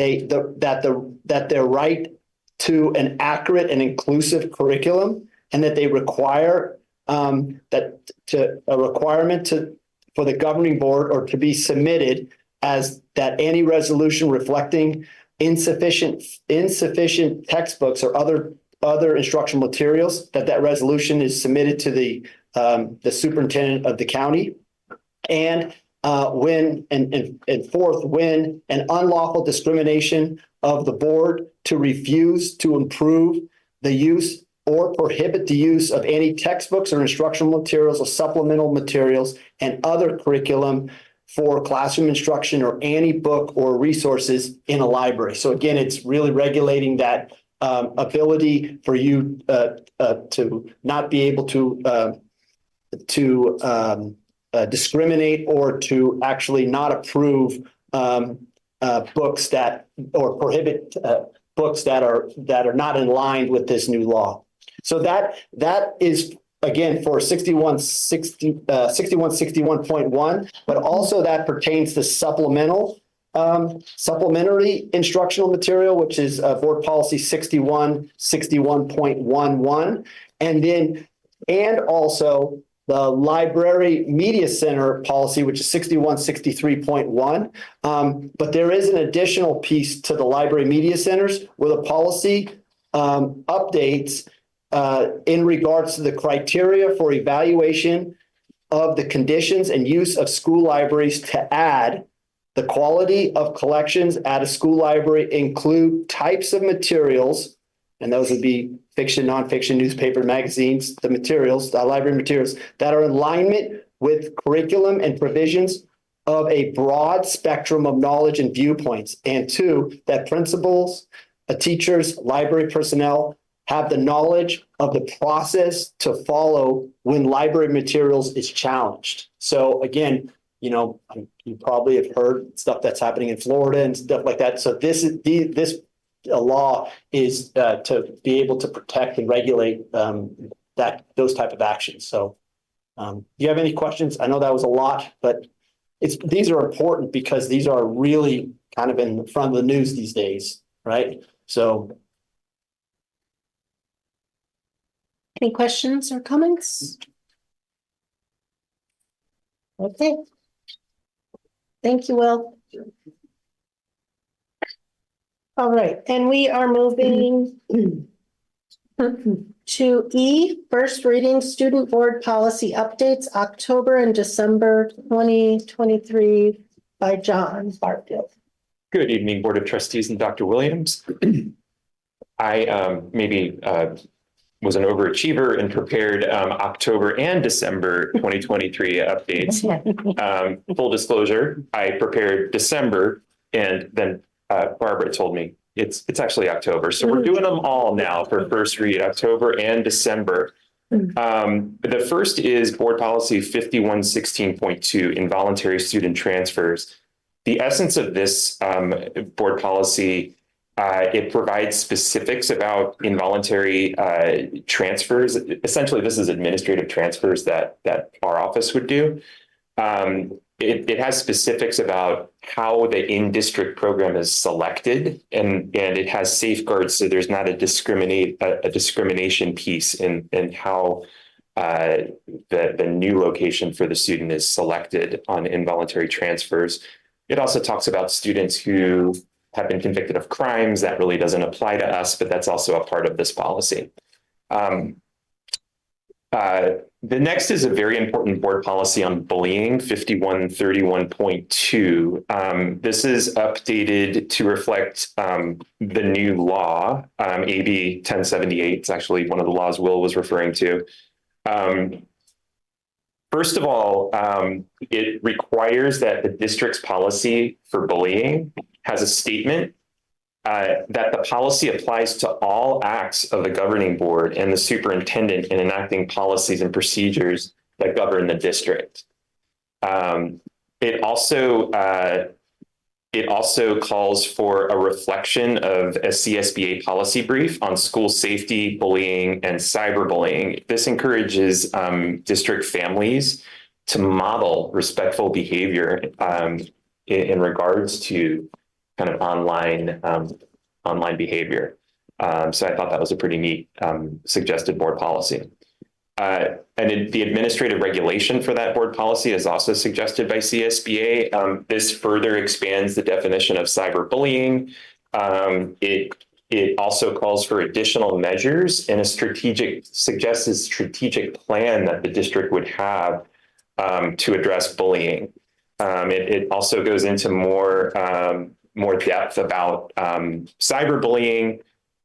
they're right to an accurate and inclusive curriculum, and that they require for the governing board or to be submitted as that any resolution reflecting insufficient textbooks or other instructional materials, that resolution is submitted to the superintendent of the county. And fourth, when an unlawful discrimination of the board to refuse to improve the use or prohibit the use of any textbooks or instructional materials or supplemental materials and other curriculum for classroom instruction or any book or resources in a library. So again, it's really regulating that ability for you to not be able to discriminate or to actually not approve books that or prohibit books that are not in line with this new law. So that is again for 6161.1, but also that pertains to supplementary instructional material, which is board policy 6161.11, and also the library media center policy, which is 6163.1. But there is an additional piece to the library media centers where the policy updates in regards to the criteria for evaluation of the conditions and use of school libraries to add the quality of collections at a school library include types of materials, and those would be fiction, nonfiction, newspaper, magazines, the library materials that are in alignment with curriculum and provisions of a broad spectrum of knowledge and viewpoints. And two, that principals, teachers, library personnel have the knowledge of the process to follow when library materials is challenged. So again, you probably have heard stuff that's happening in Florida and stuff like that. So this law is to be able to protect and regulate those type of actions. So do you have any questions? I know that was a lot, but these are important because these are really kind of in front of the news these days, right? So Any questions or comments? Okay. Thank you, Will. All right, and we are moving to E, first reading student board policy updates, October and December 2023 by John Barfield. Good evening, Board of Trustees and Dr. Williams. I was an overachiever and prepared October and December 2023 updates. Full disclosure, I prepared December, and then Barbara told me it's actually October. So we're doing them all now for first read, October and December. The first is Board Policy 5116.2, involuntary student transfers. The essence of this board policy, it provides specifics about involuntary transfers. Essentially, this is administrative transfers that our office would do. It has specifics about how the in-district program is selected, and it has safeguards so there's not a discrimination piece in how the new location for the student is selected on involuntary transfers. It also talks about students who have been convicted of crimes. That really doesn't apply to us, but that's also a part of this policy. The next is a very important board policy on bullying, 5131.2. This is updated to reflect the new law, AB 1078. It's actually one of the laws Will was referring to. First of all, it requires that the district's policy for bullying has a statement that the policy applies to all acts of the governing board and the superintendent in enacting policies and procedures that govern the district. It also calls for a reflection of a CSBA policy brief on school safety, bullying, and cyberbullying. This encourages district families to model respectful behavior in regards to kind of online behavior. So I thought that was a pretty neat suggested board policy. And the administrative regulation for that board policy is also suggested by CSBA. This further expands the definition of cyberbullying. It also calls for additional measures and suggests a strategic plan that the district would have to address bullying. It also goes into more depth about cyberbullying.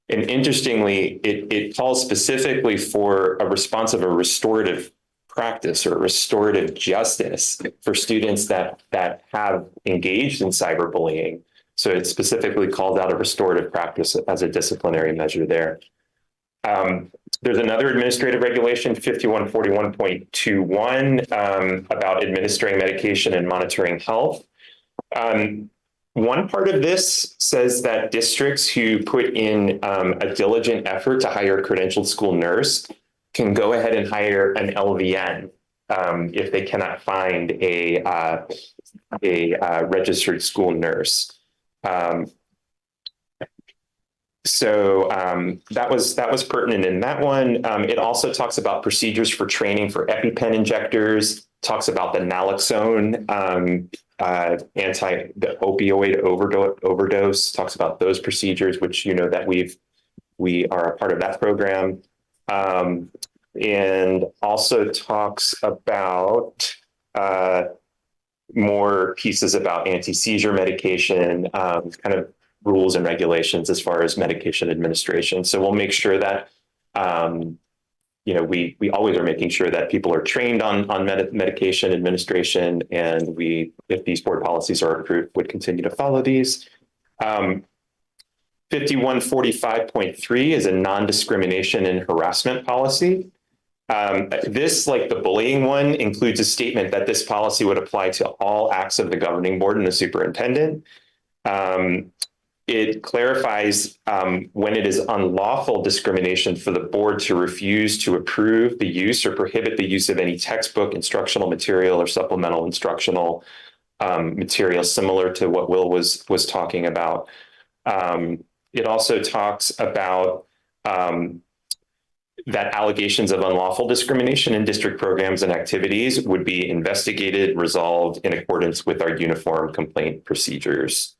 And interestingly, it calls specifically for a response of a restorative practice or restorative justice for students that have engaged in cyberbullying. So it specifically calls out a restorative practice as a disciplinary measure there. There's another administrative regulation, 5141.21, about administering medication and monitoring health. One part of this says that districts who put in a diligent effort to hire a credentialed school nurse can go ahead and hire an LVN if they cannot find a registered school nurse. So that was pertinent in that one. It also talks about procedures for training for EpiPen injectors, talks about the naloxone, the opioid overdose, talks about those procedures, which you know that we are a part of that program. And also talks about more pieces about anti-seizure medication, kind of rules and regulations as far as medication administration. So we'll make sure that we always are making sure that people are trained on medication administration, and if these board policies are approved, would continue to follow these. 5145.3 is a non-discrimination and harassment policy. This, like the bullying one, includes a statement that this policy would apply to all acts of the governing board and the superintendent. It clarifies when it is unlawful discrimination for the board to refuse to approve the use or prohibit the use of any textbook, instructional material, or supplemental instructional material, similar to what Will was talking about. It also talks about that allegations of unlawful discrimination in district programs and activities would be investigated, resolved in accordance with our uniform complaint procedures.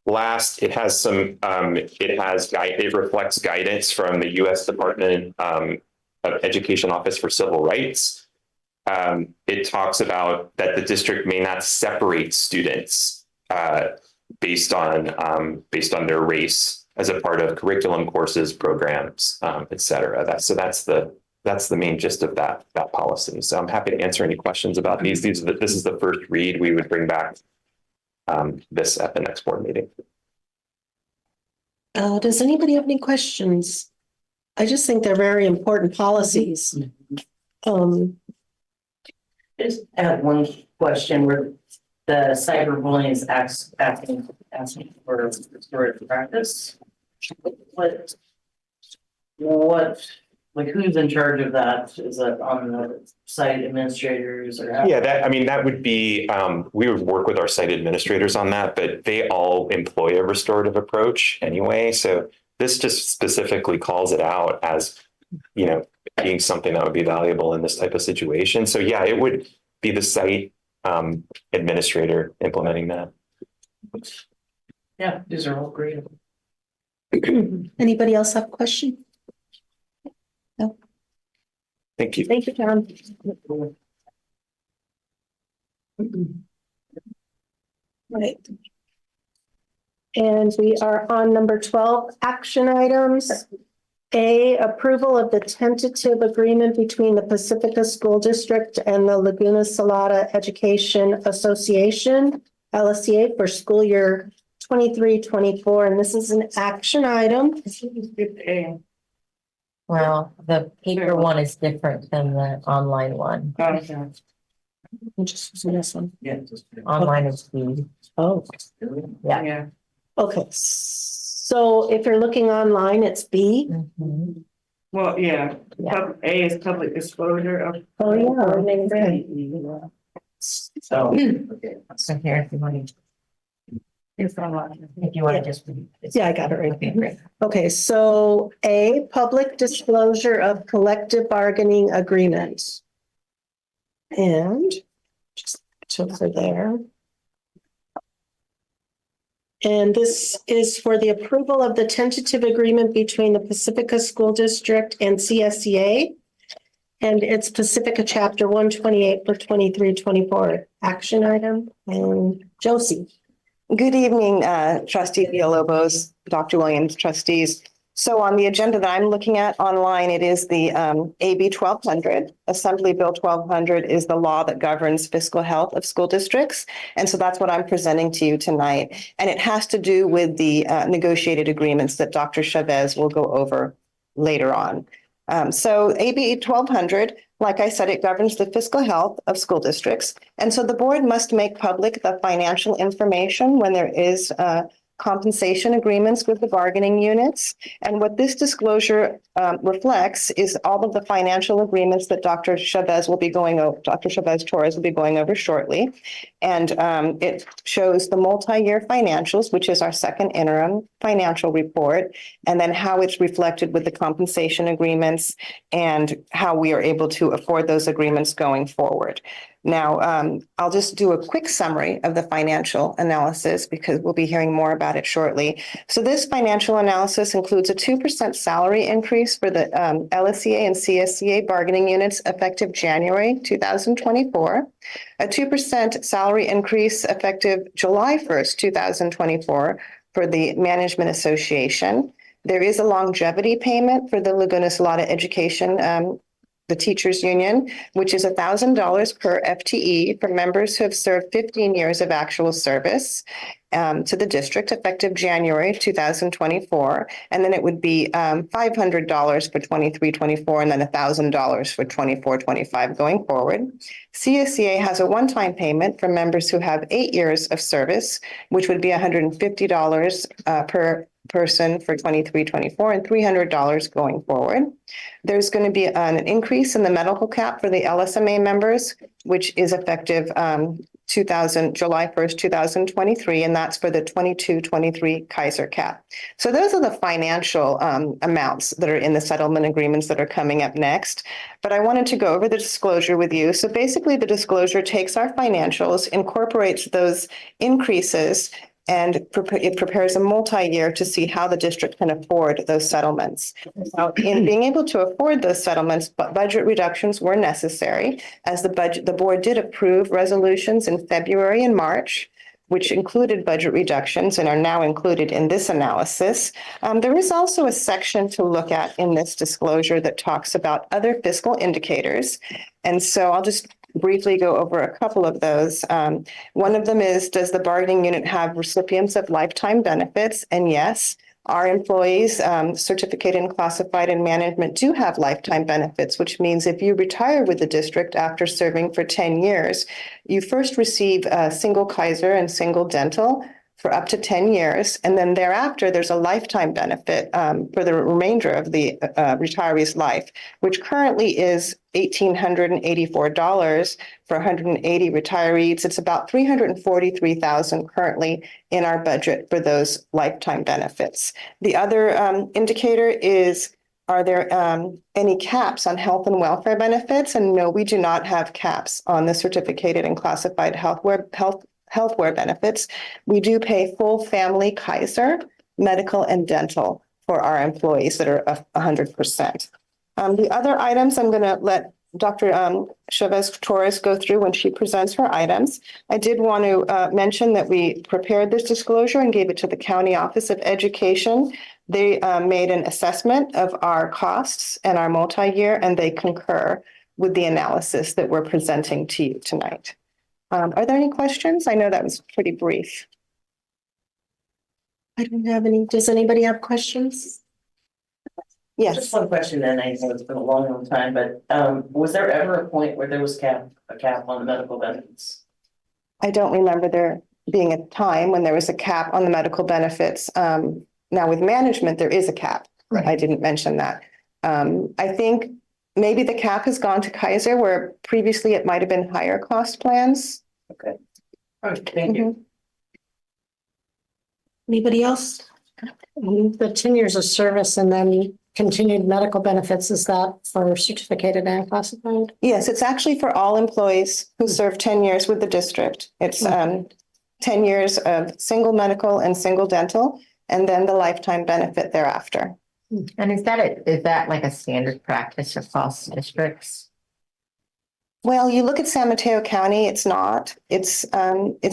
Last, it reflects guidance from the U.S. Department of Education Office for Civil Rights. It talks about that the district may not separate students based on their race as a part of curriculum, courses, programs, et cetera. That's the main gist of that policy. So I'm happy to answer any questions about these. This is the first read. We would bring back this at the next board meeting. Does anybody have any questions? I just think they're very important policies. Just add one question where the cyberbullying is asking for restorative practice. Like who's in charge of that? Is that on the site administrators or? Yeah, that would be, we would work with our site administrators on that, but they all employ a restorative approach anyway. So this just specifically calls it out as, being something that would be valuable in this type of situation. So yeah, it would be the site administrator implementing that. Yeah, these are all great. Anybody else have a question? No. Thank you. Thank you, John. Right. And we are on number 12, action items. A, approval of the tentative agreement between the Pacifica School District and the Laguna Salada Education Association, LSEA, for school year 23-24, and this is an action item. Well, the paper one is different than the online one. Just this one. Online is B. Oh, Yeah. okay. So if you're looking online, it's B. Well, yeah, A is public disclosure of. Oh, yeah. So here, if you want to. If you want to just. Yeah, I got it right. Okay, great. Okay, so A, public disclosure of collective bargaining agreement. And just over there. And this is for the approval of the tentative agreement between the Pacifica School District and CSEA. And it's Pacifica Chapter 128 for 23-24 action item. And Josie. Good evening, Trustee Villalobos, Dr. Williams, trustees. So on the agenda that I'm looking at online, it is the AB 1200. Assembly Bill 1200 is the law that governs fiscal health of school districts. And so that's what I'm presenting to you tonight. And it has to do with the negotiated agreements that Dr. Chavez will go over later on. So AB 1200, like I said, it governs the fiscal health of school districts. And so the board must make public the financial information when there is compensation agreements with the bargaining units. And what this disclosure reflects is all of the financial agreements that Dr. Chavez Torres will be going over shortly. And it shows the multi-year financials, which is our second interim financial report, and then how it's reflected with the compensation agreements and how we are able to afford those agreements going forward. Now, I'll just do a quick summary of the financial analysis because we'll be hearing more about it shortly. So this financial analysis includes a 2% salary increase for the LSEA and CSEA bargaining units effective January 2024, a 2% salary increase effective July 1st, 2024 for the Management Association. There is a longevity payment for the Laguna Salada Education the teachers union, which is $1,000 per FTE for members who have served 15 years of actual service to the district effective January 2024. And then it would be $500 for 23-24 and then $1,000 for 24-25 going forward. CSCA has a one-time payment for members who have 8 years of service, which would be $150 per person for 23-24 and $300 going forward. There's going to be an increase in the medical cap for the LSMA members, which is effective July 1st, 2023, and that's for the 22-23 Kaiser cap. So those are the financial amounts that are in the settlement agreements that are coming up next. But I wanted to go over the disclosure with you. So basically the disclosure takes our financials, incorporates those increases, and it prepares a multi-year to see how the district can afford those settlements. Now, in being able to afford those settlements, budget reductions were necessary, as the board did approve resolutions in February and March, which included budget reductions and are now included in this analysis. There is also a section to look at in this disclosure that talks about other fiscal indicators. And so I'll just briefly go over a couple of those. One of them is, does the bargaining unit have recipients of lifetime benefits? And yes, our employees, certificated and classified in management, do have lifetime benefits, which means if you retire with the district after serving for 10 years, you first receive a single Kaiser and single dental for up to 10 years. And then thereafter, there's a lifetime benefit for the remainder of the retiree's life, which currently is $1,884 for 180 retirees. It's about $343,000 currently in our budget for those lifetime benefits. The other indicator is, are there any caps on health and welfare benefits? And no, we do not have caps on the certificated and classified healthcare benefits. We do pay full family Kaiser, medical and dental for our employees that are 100%. The other items I'm going to let Dr. Chavez Torres go through when she presents her items. I did want to mention that we prepared this disclosure and gave it to the County Office of Education. They made an assessment of our costs and our multi-year, and they concur with the analysis that we're presenting to you tonight. Are there any questions? I know that was pretty brief. I don't have any. Does anybody have questions? Just Yes. one question, then I know it's been a long time, but was there ever a point where there was a cap on the medical benefits? I don't remember there being a time when there was a cap on the medical benefits. Now with management, there is a cap. Right. I didn't mention that. I think maybe the cap has gone to Kaiser where previously it might have been higher cost plans. Okay. All right, thank you. Anybody else? The 10 years of service and then continued medical benefits, is that for certificated and classified? Yes, it's actually for all employees who serve 10 years with the district. It's 10 years of single medical and single dental, and then the lifetime benefit thereafter. And is that like a standard practice across districts? Well, you look at San Mateo County, it's not. It's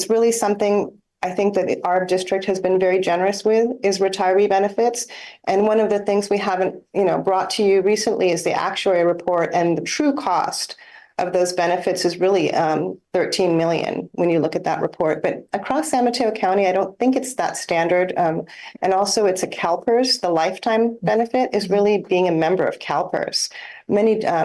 really something I think that our district has been very generous with is retiree benefits. And one of the things we haven't, brought to you recently is the actuary report, and the true cost of those benefits is really 13 million when you look at that report. But across San Mateo County, I don't think it's that standard. And also it's a CalPERS. The lifetime benefit is really being a member of CalPERS.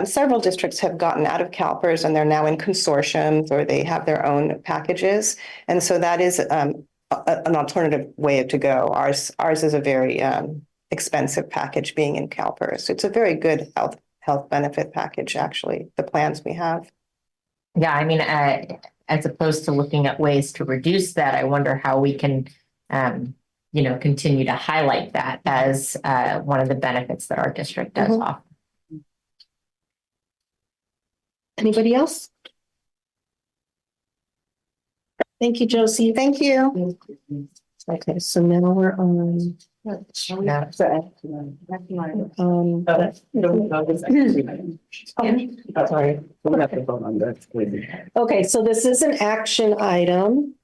Several districts have gotten out of CalPERS and they're now in consortiums or they have their own packages. And so that is an alternative way to go. Ours is a very expensive package being in CalPERS. It's a very good health benefit package, actually, the plans we have. Yeah, I mean, as opposed to looking at ways to reduce that, I wonder how we can, continue to highlight that as one of the benefits that our district does offer. Anybody else? Thank you, Josie. Thank you. Okay, so now we're on. Okay, so this is an action item.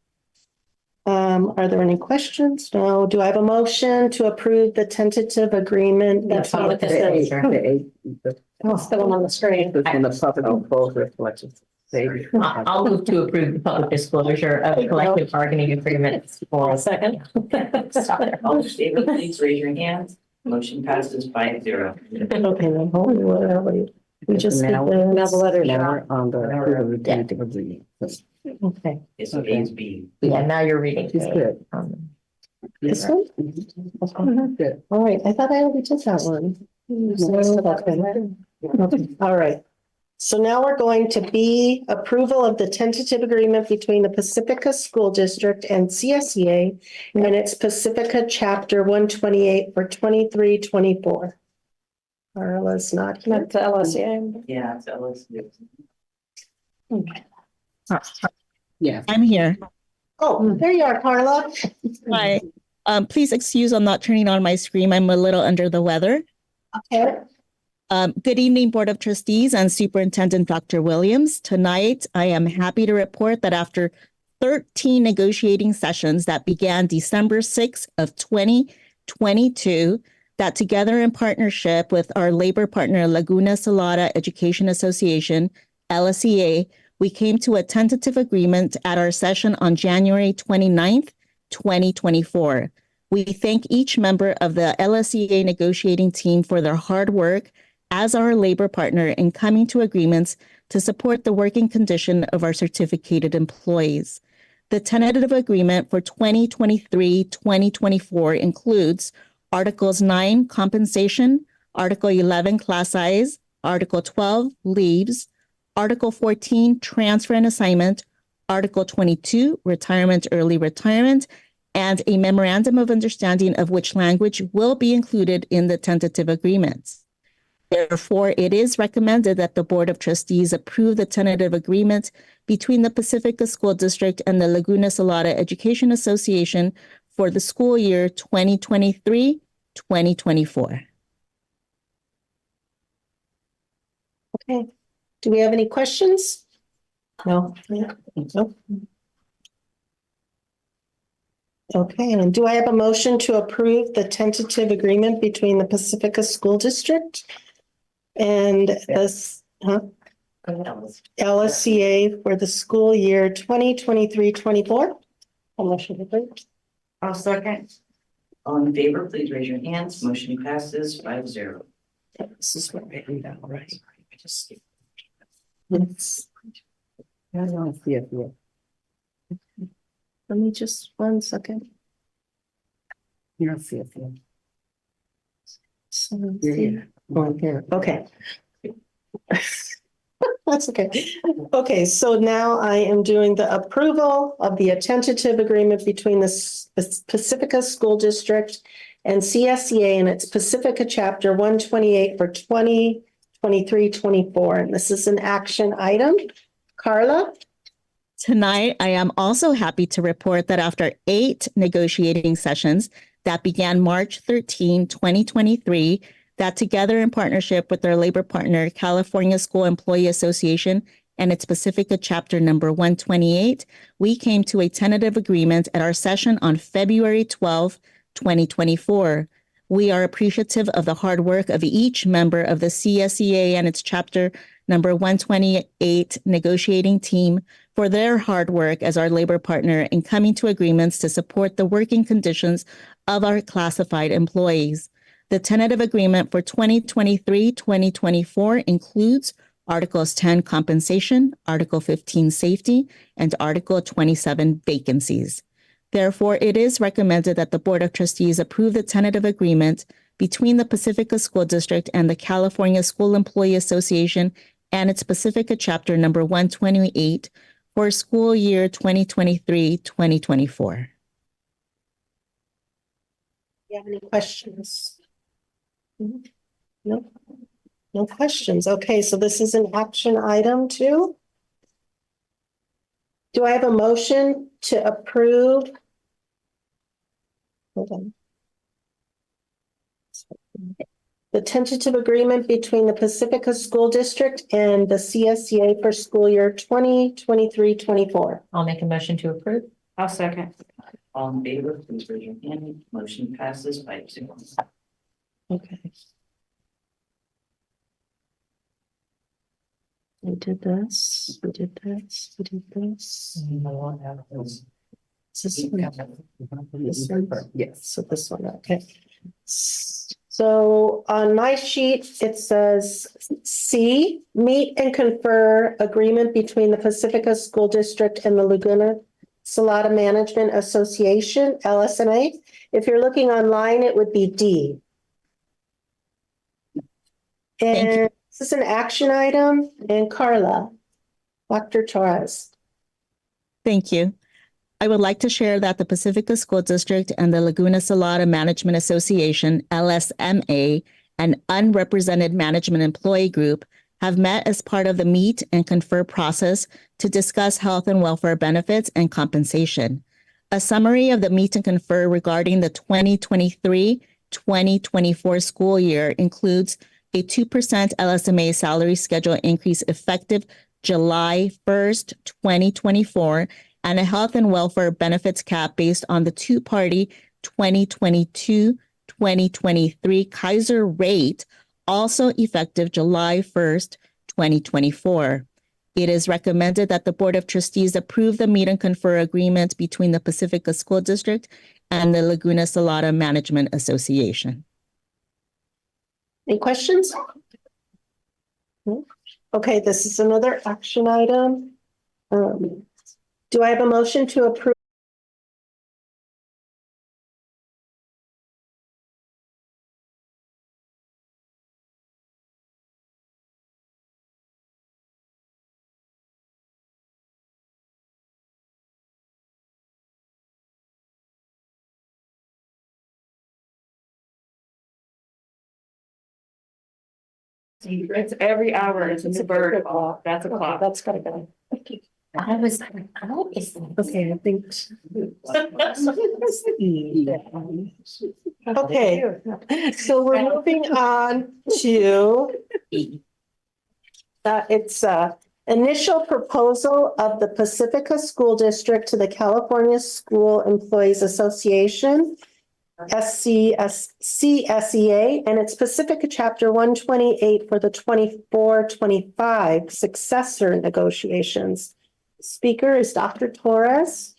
Are there any questions? No. Do I have a motion to approve the tentative agreement? That's not the still on the screen. I'll move to approve the public disclosure of collective bargaining agreements for a second. All in favor, please raise your hand. Motion passes 5-0. Okay, then hold on. We just need the letters. On the tentative agreement. Okay. It's A is B. Yeah, now you're reading. It's good. This one? Good. All right, I thought I already did that one. Okay, all right. So now we're going to be approval of the tentative agreement between the Pacifica School District and CSEA and its Pacifica Chapter 128 for 23-24. Carla's not here. That's LSEA. Yeah, it's LSU. Yeah. I'm here. Oh, there you are, Carla. Hi. Please excuse I'm not turning on my screen. I'm a little under the weather. Okay. Good evening, Board of Trustees and Superintendent Dr. Williams. Tonight, I am happy to report that after 13 negotiating sessions that began December 6th of 2022, that together in partnership with our labor partner, Laguna Salada Education Association, LSEA, we came to a tentative agreement at our session on January 29th, 2024. We thank each member of the LSEA negotiating team for their hard work as our labor partner in coming to agreements to support the working condition of our certificated employees. The tentative agreement for 2023-2024 includes Articles 9, compensation, Article 11, class size, Article 12, leaves, Article 14, transfer and assignment, Article 22, retirement, early retirement, and a memorandum of understanding of which language will be included in the tentative agreements. Therefore, it is recommended that the Board of Trustees approve the tentative agreement between the Pacifica School District and the Laguna Salada Education Association for the school year 2023-2024. Okay. Do we have any questions? No. No. Okay, and do I have a motion to approve the tentative agreement between the Pacifica School District and this LSCA for the school year 2023-24? A motion to approve. I'll second. All in favor, please raise your hands. Motion passes 5-0. This is what I read out, right? I just skipped. Yes. I don't see it here. Let me just 1 second. You don't see it here. So, Here. oh, here, okay. That's okay. Okay, so now I am doing the approval of the tentative agreement between the Pacifica School District and CSEA and its Pacifica Chapter 128 for 2023-24. And this is an action item. Carla? Tonight, I am also happy to report that after 8 negotiating sessions that began March 13, 2023, that together in partnership with our labor partner, California School Employee Association and its Pacifica Chapter number 128, we came to a tentative agreement at our session on February 12, 2024. We are appreciative of the hard work of each member of the CSEA and its Chapter number 128 negotiating team for their hard work as our labor partner in coming to agreements to support the working conditions of our classified employees. The tentative agreement for 2023-2024 includes Articles 10 compensation, Article 15 safety, and Article 27 vacancies. Therefore, it is recommended that the Board of Trustees approve the tentative agreement between the Pacifica School District and the California School Employee Association and its Pacifica Chapter number 128 for school year 2023-2024. Do you have any questions? No, no questions. Okay, so this is an action item too. Do I have a motion to approve? Hold on. The tentative agreement between the Pacifica School District and the CSEA for school year 2023-24. I'll make a motion to approve. I'll second. All in favor, please raise your hand. Motion passes 5-0. Okay. We did this, we did this, we did this. Is this one? This one? Yes. So this one, okay. So on my sheet, it says C, meet and confer agreement between the Pacifica School District and the Laguna Salada Management Association, LSMA. If you're looking online, it would be D. And this is an action item. And Carla, Dr. Torres. Thank you. I would like to share that the Pacifica School District and the Laguna Salada Management Association, LSMA, an unrepresented management employee group, have met as part of the meet and confer process to discuss health and welfare benefits and compensation. A summary of the meet and confer regarding the 2023-2024 school year includes a 2% LSMA salary schedule increase effective July 1st, 2024, and a health and welfare benefits cap based on the two-party 2022-2023 Kaiser rate, also effective July 1st, 2024. It is recommended that the Board of Trustees approve the meet and confer agreement between the Pacifica School District and the Laguna Salada Management Association. Any questions? No? Okay, this is another action item. Do I have a motion to approve? It's every hour. It's a bird clock. That's a clock. That's gotta go. I was like, what is that? Okay, I think. Okay, so we're moving on to it's initial proposal of the Pacifica School District to the California School Employees Association, CSEA, and its Pacifica Chapter 128 for the 24-25 successor negotiations. Speaker is Dr. Torres.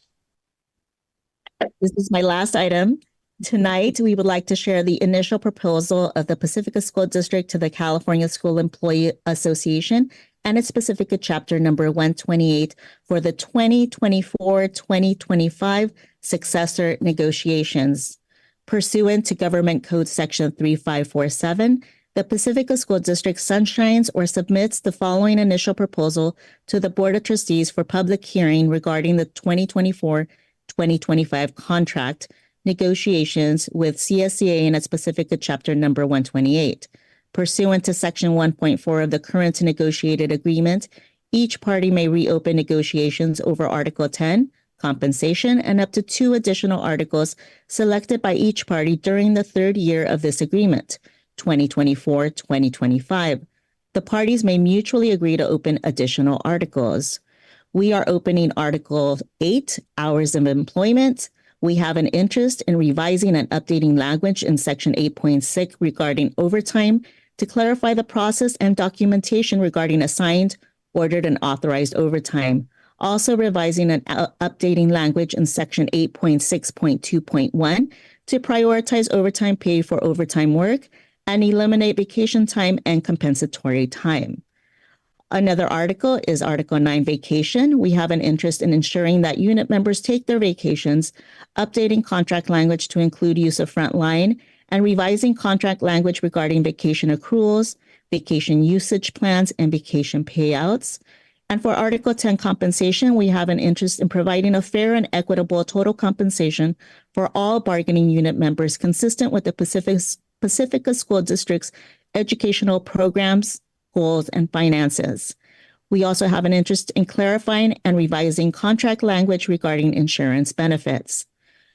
This is my last item. Tonight, we would like to share the initial proposal of the Pacifica School District to the California School Employee Association and its Pacifica Chapter number 128 for the 2024-2025 successor negotiations. Pursuant to Government Code Section 3547, the Pacifica School District sunshines or submits the following initial proposal to the Board of Trustees for public hearing regarding the 2024-2025 contract negotiations with CSCA and its Pacifica Chapter number 128. Pursuant to Section 1.4 of the current negotiated agreement, each party may reopen negotiations over Article 10, compensation, and up to 2 additional articles selected by each party during the third year of this agreement, 2024-2025. The parties may mutually agree to open additional articles. We are opening Article 8, Hours of Employment. We have an interest in revising and updating language in Section 8.6 regarding overtime to clarify the process and documentation regarding assigned, ordered, and authorized overtime. Also revising and updating language in Section 8.6.2.1 to prioritize overtime pay for overtime work and eliminate vacation time and compensatory time. Another article is Article 9, Vacation. We have an interest in ensuring that unit members take their vacations, updating contract language to include use of frontline, and revising contract language regarding vacation accruals, vacation usage plans, and vacation payouts. And for Article 10, Compensation, we have an interest in providing a fair and equitable total compensation for all bargaining unit members consistent with the Pacifica School District's educational programs, goals, and finances. We also have an interest in clarifying and revising contract language regarding insurance benefits.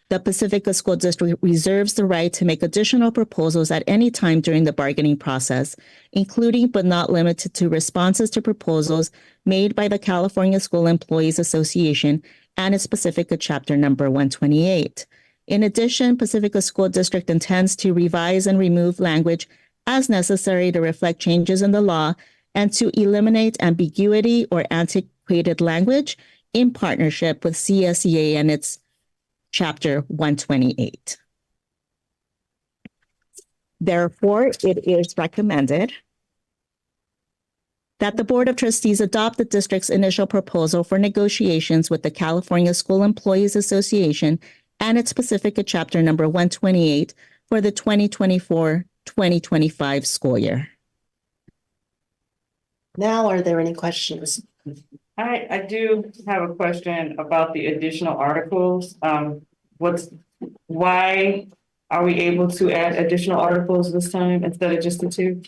The Pacifica School District reserves the right to make additional proposals at any time during the bargaining process, including but not limited to responses to proposals made by the California School Employees Association and its Pacifica Chapter number 128. In addition, Pacifica School District intends to revise and remove language as necessary to reflect changes in the law and to eliminate ambiguity or antiquated language in partnership with CSEA and its Chapter 128. Therefore, it is recommended that the Board of Trustees adopt the district's initial proposal for negotiations with the California School Employees Association and its Pacifica Chapter number 128 for the 2024-2025 school year. Now, are there any questions? I do have a question about the additional articles. Why are we able to add additional articles this time instead of just the 2?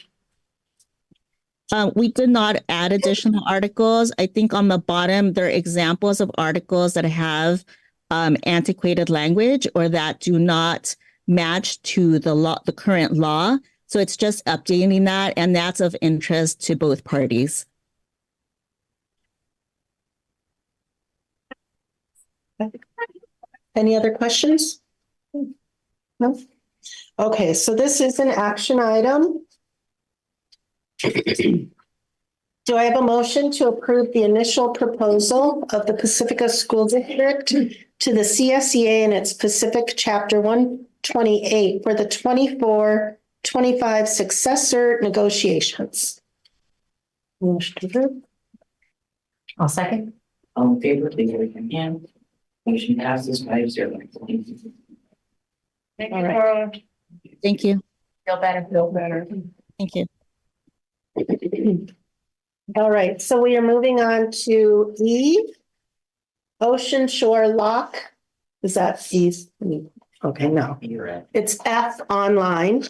We did not add additional articles. I think on the bottom, there are examples of articles that have antiquated language or that do not match to the law, the current law. So it's just updating that, and that's of interest to both parties. Any other questions? No? Okay, so this is an action item. Do I have a motion to approve the initial proposal of the Pacifica School District to the CSEA and its Pacific Chapter 128 for the 24-25 successor negotiations? Motion approved. I'll second. All in favor, please raise your hand. Motion passes 5-0. Thank All you, right. Carla. Thank you. Feel better. Feel better. Thank you. All right, so we are moving on to E, Ocean Shore Lock. Is that E? Okay, no. You're right. It's F online.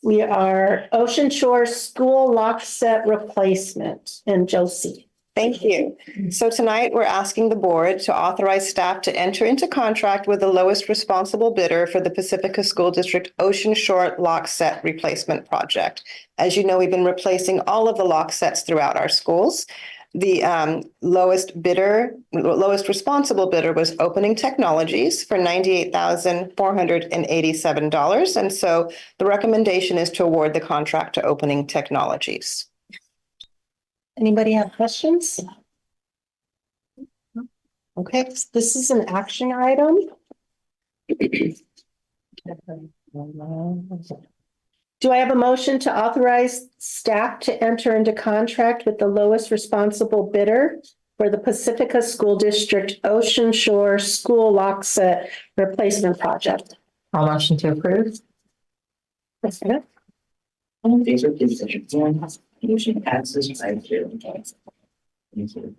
We are Ocean Shore School Lock Set Replacement and Josie. Thank you. So tonight, we're asking the board to authorize staff to enter into contract with the lowest responsible bidder for the Pacifica School District Ocean Shore Lock Set Replacement Project. As you know, we've been replacing all of the lock sets throughout our schools. The lowest responsible bidder was Opening Technologies for $98,487. And so the recommendation is to award the contract to Opening Technologies. Anybody have questions? Okay, this is an action item. Do I have a motion to authorize staff to enter into contract with the lowest responsible bidder for the Pacifica School District Ocean Shore School lock set replacement project? I'll motion to approve. All in favor, please raise your hand. Motion passes 5-0. Thank you.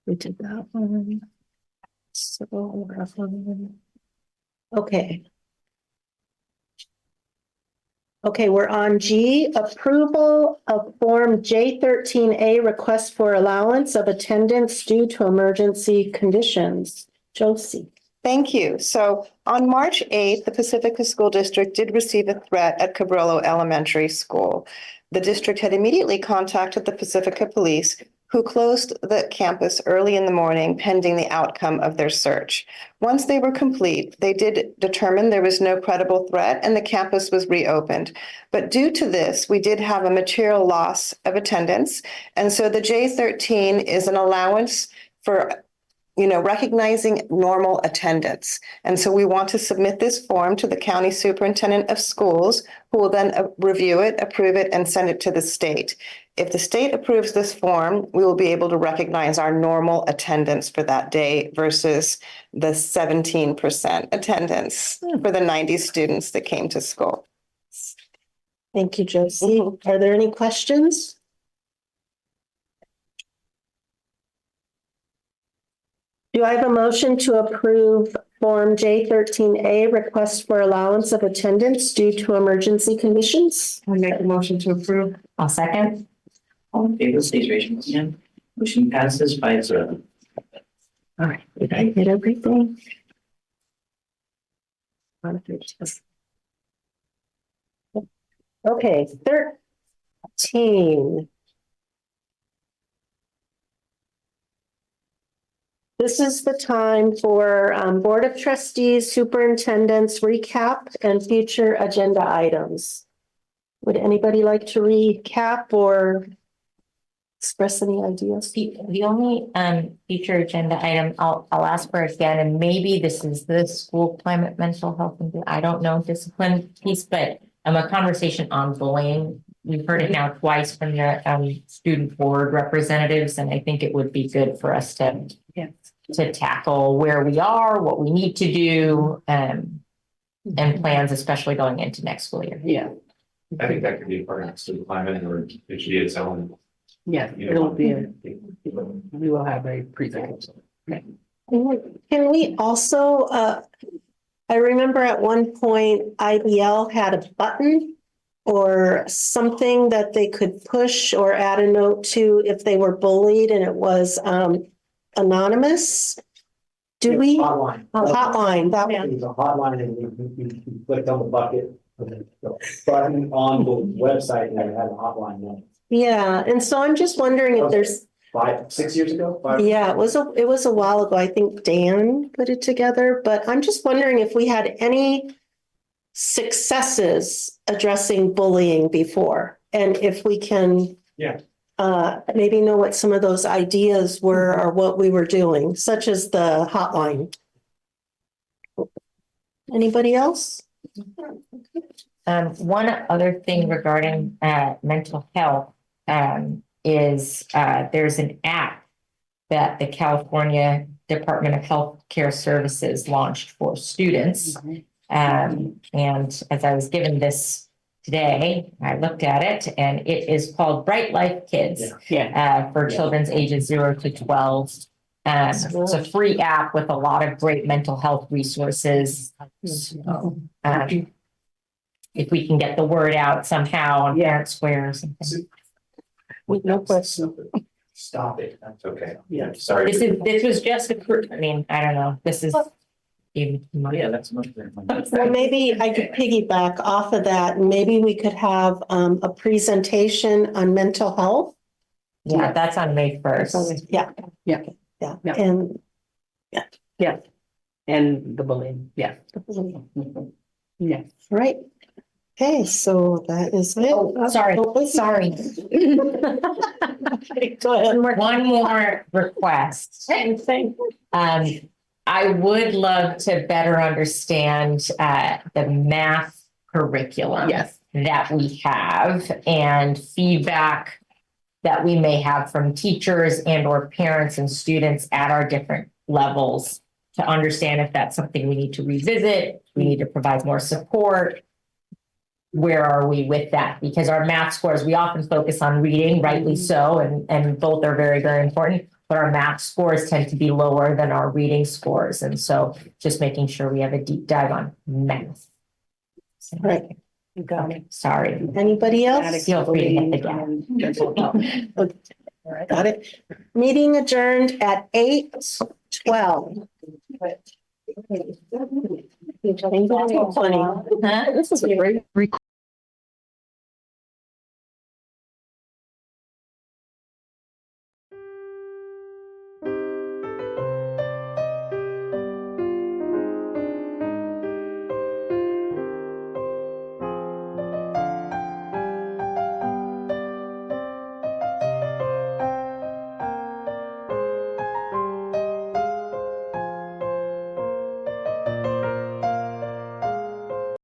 We did that one. So, okay. Okay, we're on G, approval of Form J13A, request for allowance of attendance due to emergency conditions. Josie. Thank you. So on March 8th, the Pacifica School District did receive a threat at Cabrillo Elementary School. The district had immediately contacted the Pacifica Police, who closed the campus early in the morning pending the outcome of their search. Once they were complete, they did determine there was no credible threat and the campus was reopened. But due to this, we did have a material loss of attendance. And so the J13 is an allowance for recognizing normal attendance. And so we want to submit this form to the county superintendent of schools, who will then review it, approve it, and send it to the state. If the state approves this form, we will be able to recognize our normal attendance for that day versus the 17% attendance for the 90 students that came to school. Thank you, Josie. Are there any questions? Do I have a motion to approve Form J13A, request for allowance of attendance due to emergency conditions? I make a motion to approve. I'll second. All in favor, please raise your hand. Motion passes 5-0. All right, did I get everything? Okay, 13. This is the time for Board of Trustees, Superintendent's recap and future agenda items. Would anybody like to recap or express any ideas? The only future agenda item I'll ask for again, and maybe this is the school climate, mental health, and I don't know, discipline piece, but a conversation on bullying. We've heard it now twice from the student board representatives, and I think it would be good for us to tackle where we are, what we need to do, and plans, especially going into next school year. Yeah. I think that could be part of student climate, or it should be its own. Yeah, it'll be, we will have a presentation. Okay. Can we also, I remember at one point IBL had a button or something that they could push or add a note to if they were bullied, and it was anonymous. Do we? Hotline. Hotline, that one. It's a hotline, and you clicked on the bucket, the button on the website, and it had a hotline number. Yeah, and so I'm just wondering if there's 6 years ago? Yeah, it was a while ago. I think Dan put it together, but I'm just wondering if we had any successes addressing bullying before, and if we can maybe know what some of those ideas were or what we were doing, such as the hotline. Anybody else? One other thing regarding mental health is there's an app that the California Department of Health Care Services launched for students. And as I was given this today, I looked at it, and it is called Bright Life Kids for children's ages 0 to 12. It's a free app with a lot of great mental health resources. So, if we can get the word out somehow on Parent Square or something. No question. Stop it. That's okay. Yeah. Sorry. This was just I mean, I don't know. This is even. Yeah, that's much better. Well, maybe I could piggyback off of that, and maybe we could have a presentation on mental health. Yeah, that's on May 1st. Yeah. And And the bullying, yeah. Yeah. right. Okay, so that is it. Sorry. Go ahead. One more request. I I would love to better understand the math curriculum Yes. that we have and feedback that we may have from teachers and or parents and students at our different levels to understand if that's something we need to revisit, we need to provide more support. Where are we with that? Because our math scores, we often focus on reading, rightly so, and both are very, very important, but our math scores tend to be lower than our reading scores. And so just making sure we have a deep dive on math. Right. Got it. Sorry. Anybody else? Feel free to hit the gap. Got it. Meeting adjourned at 8:12. Funny. This is great.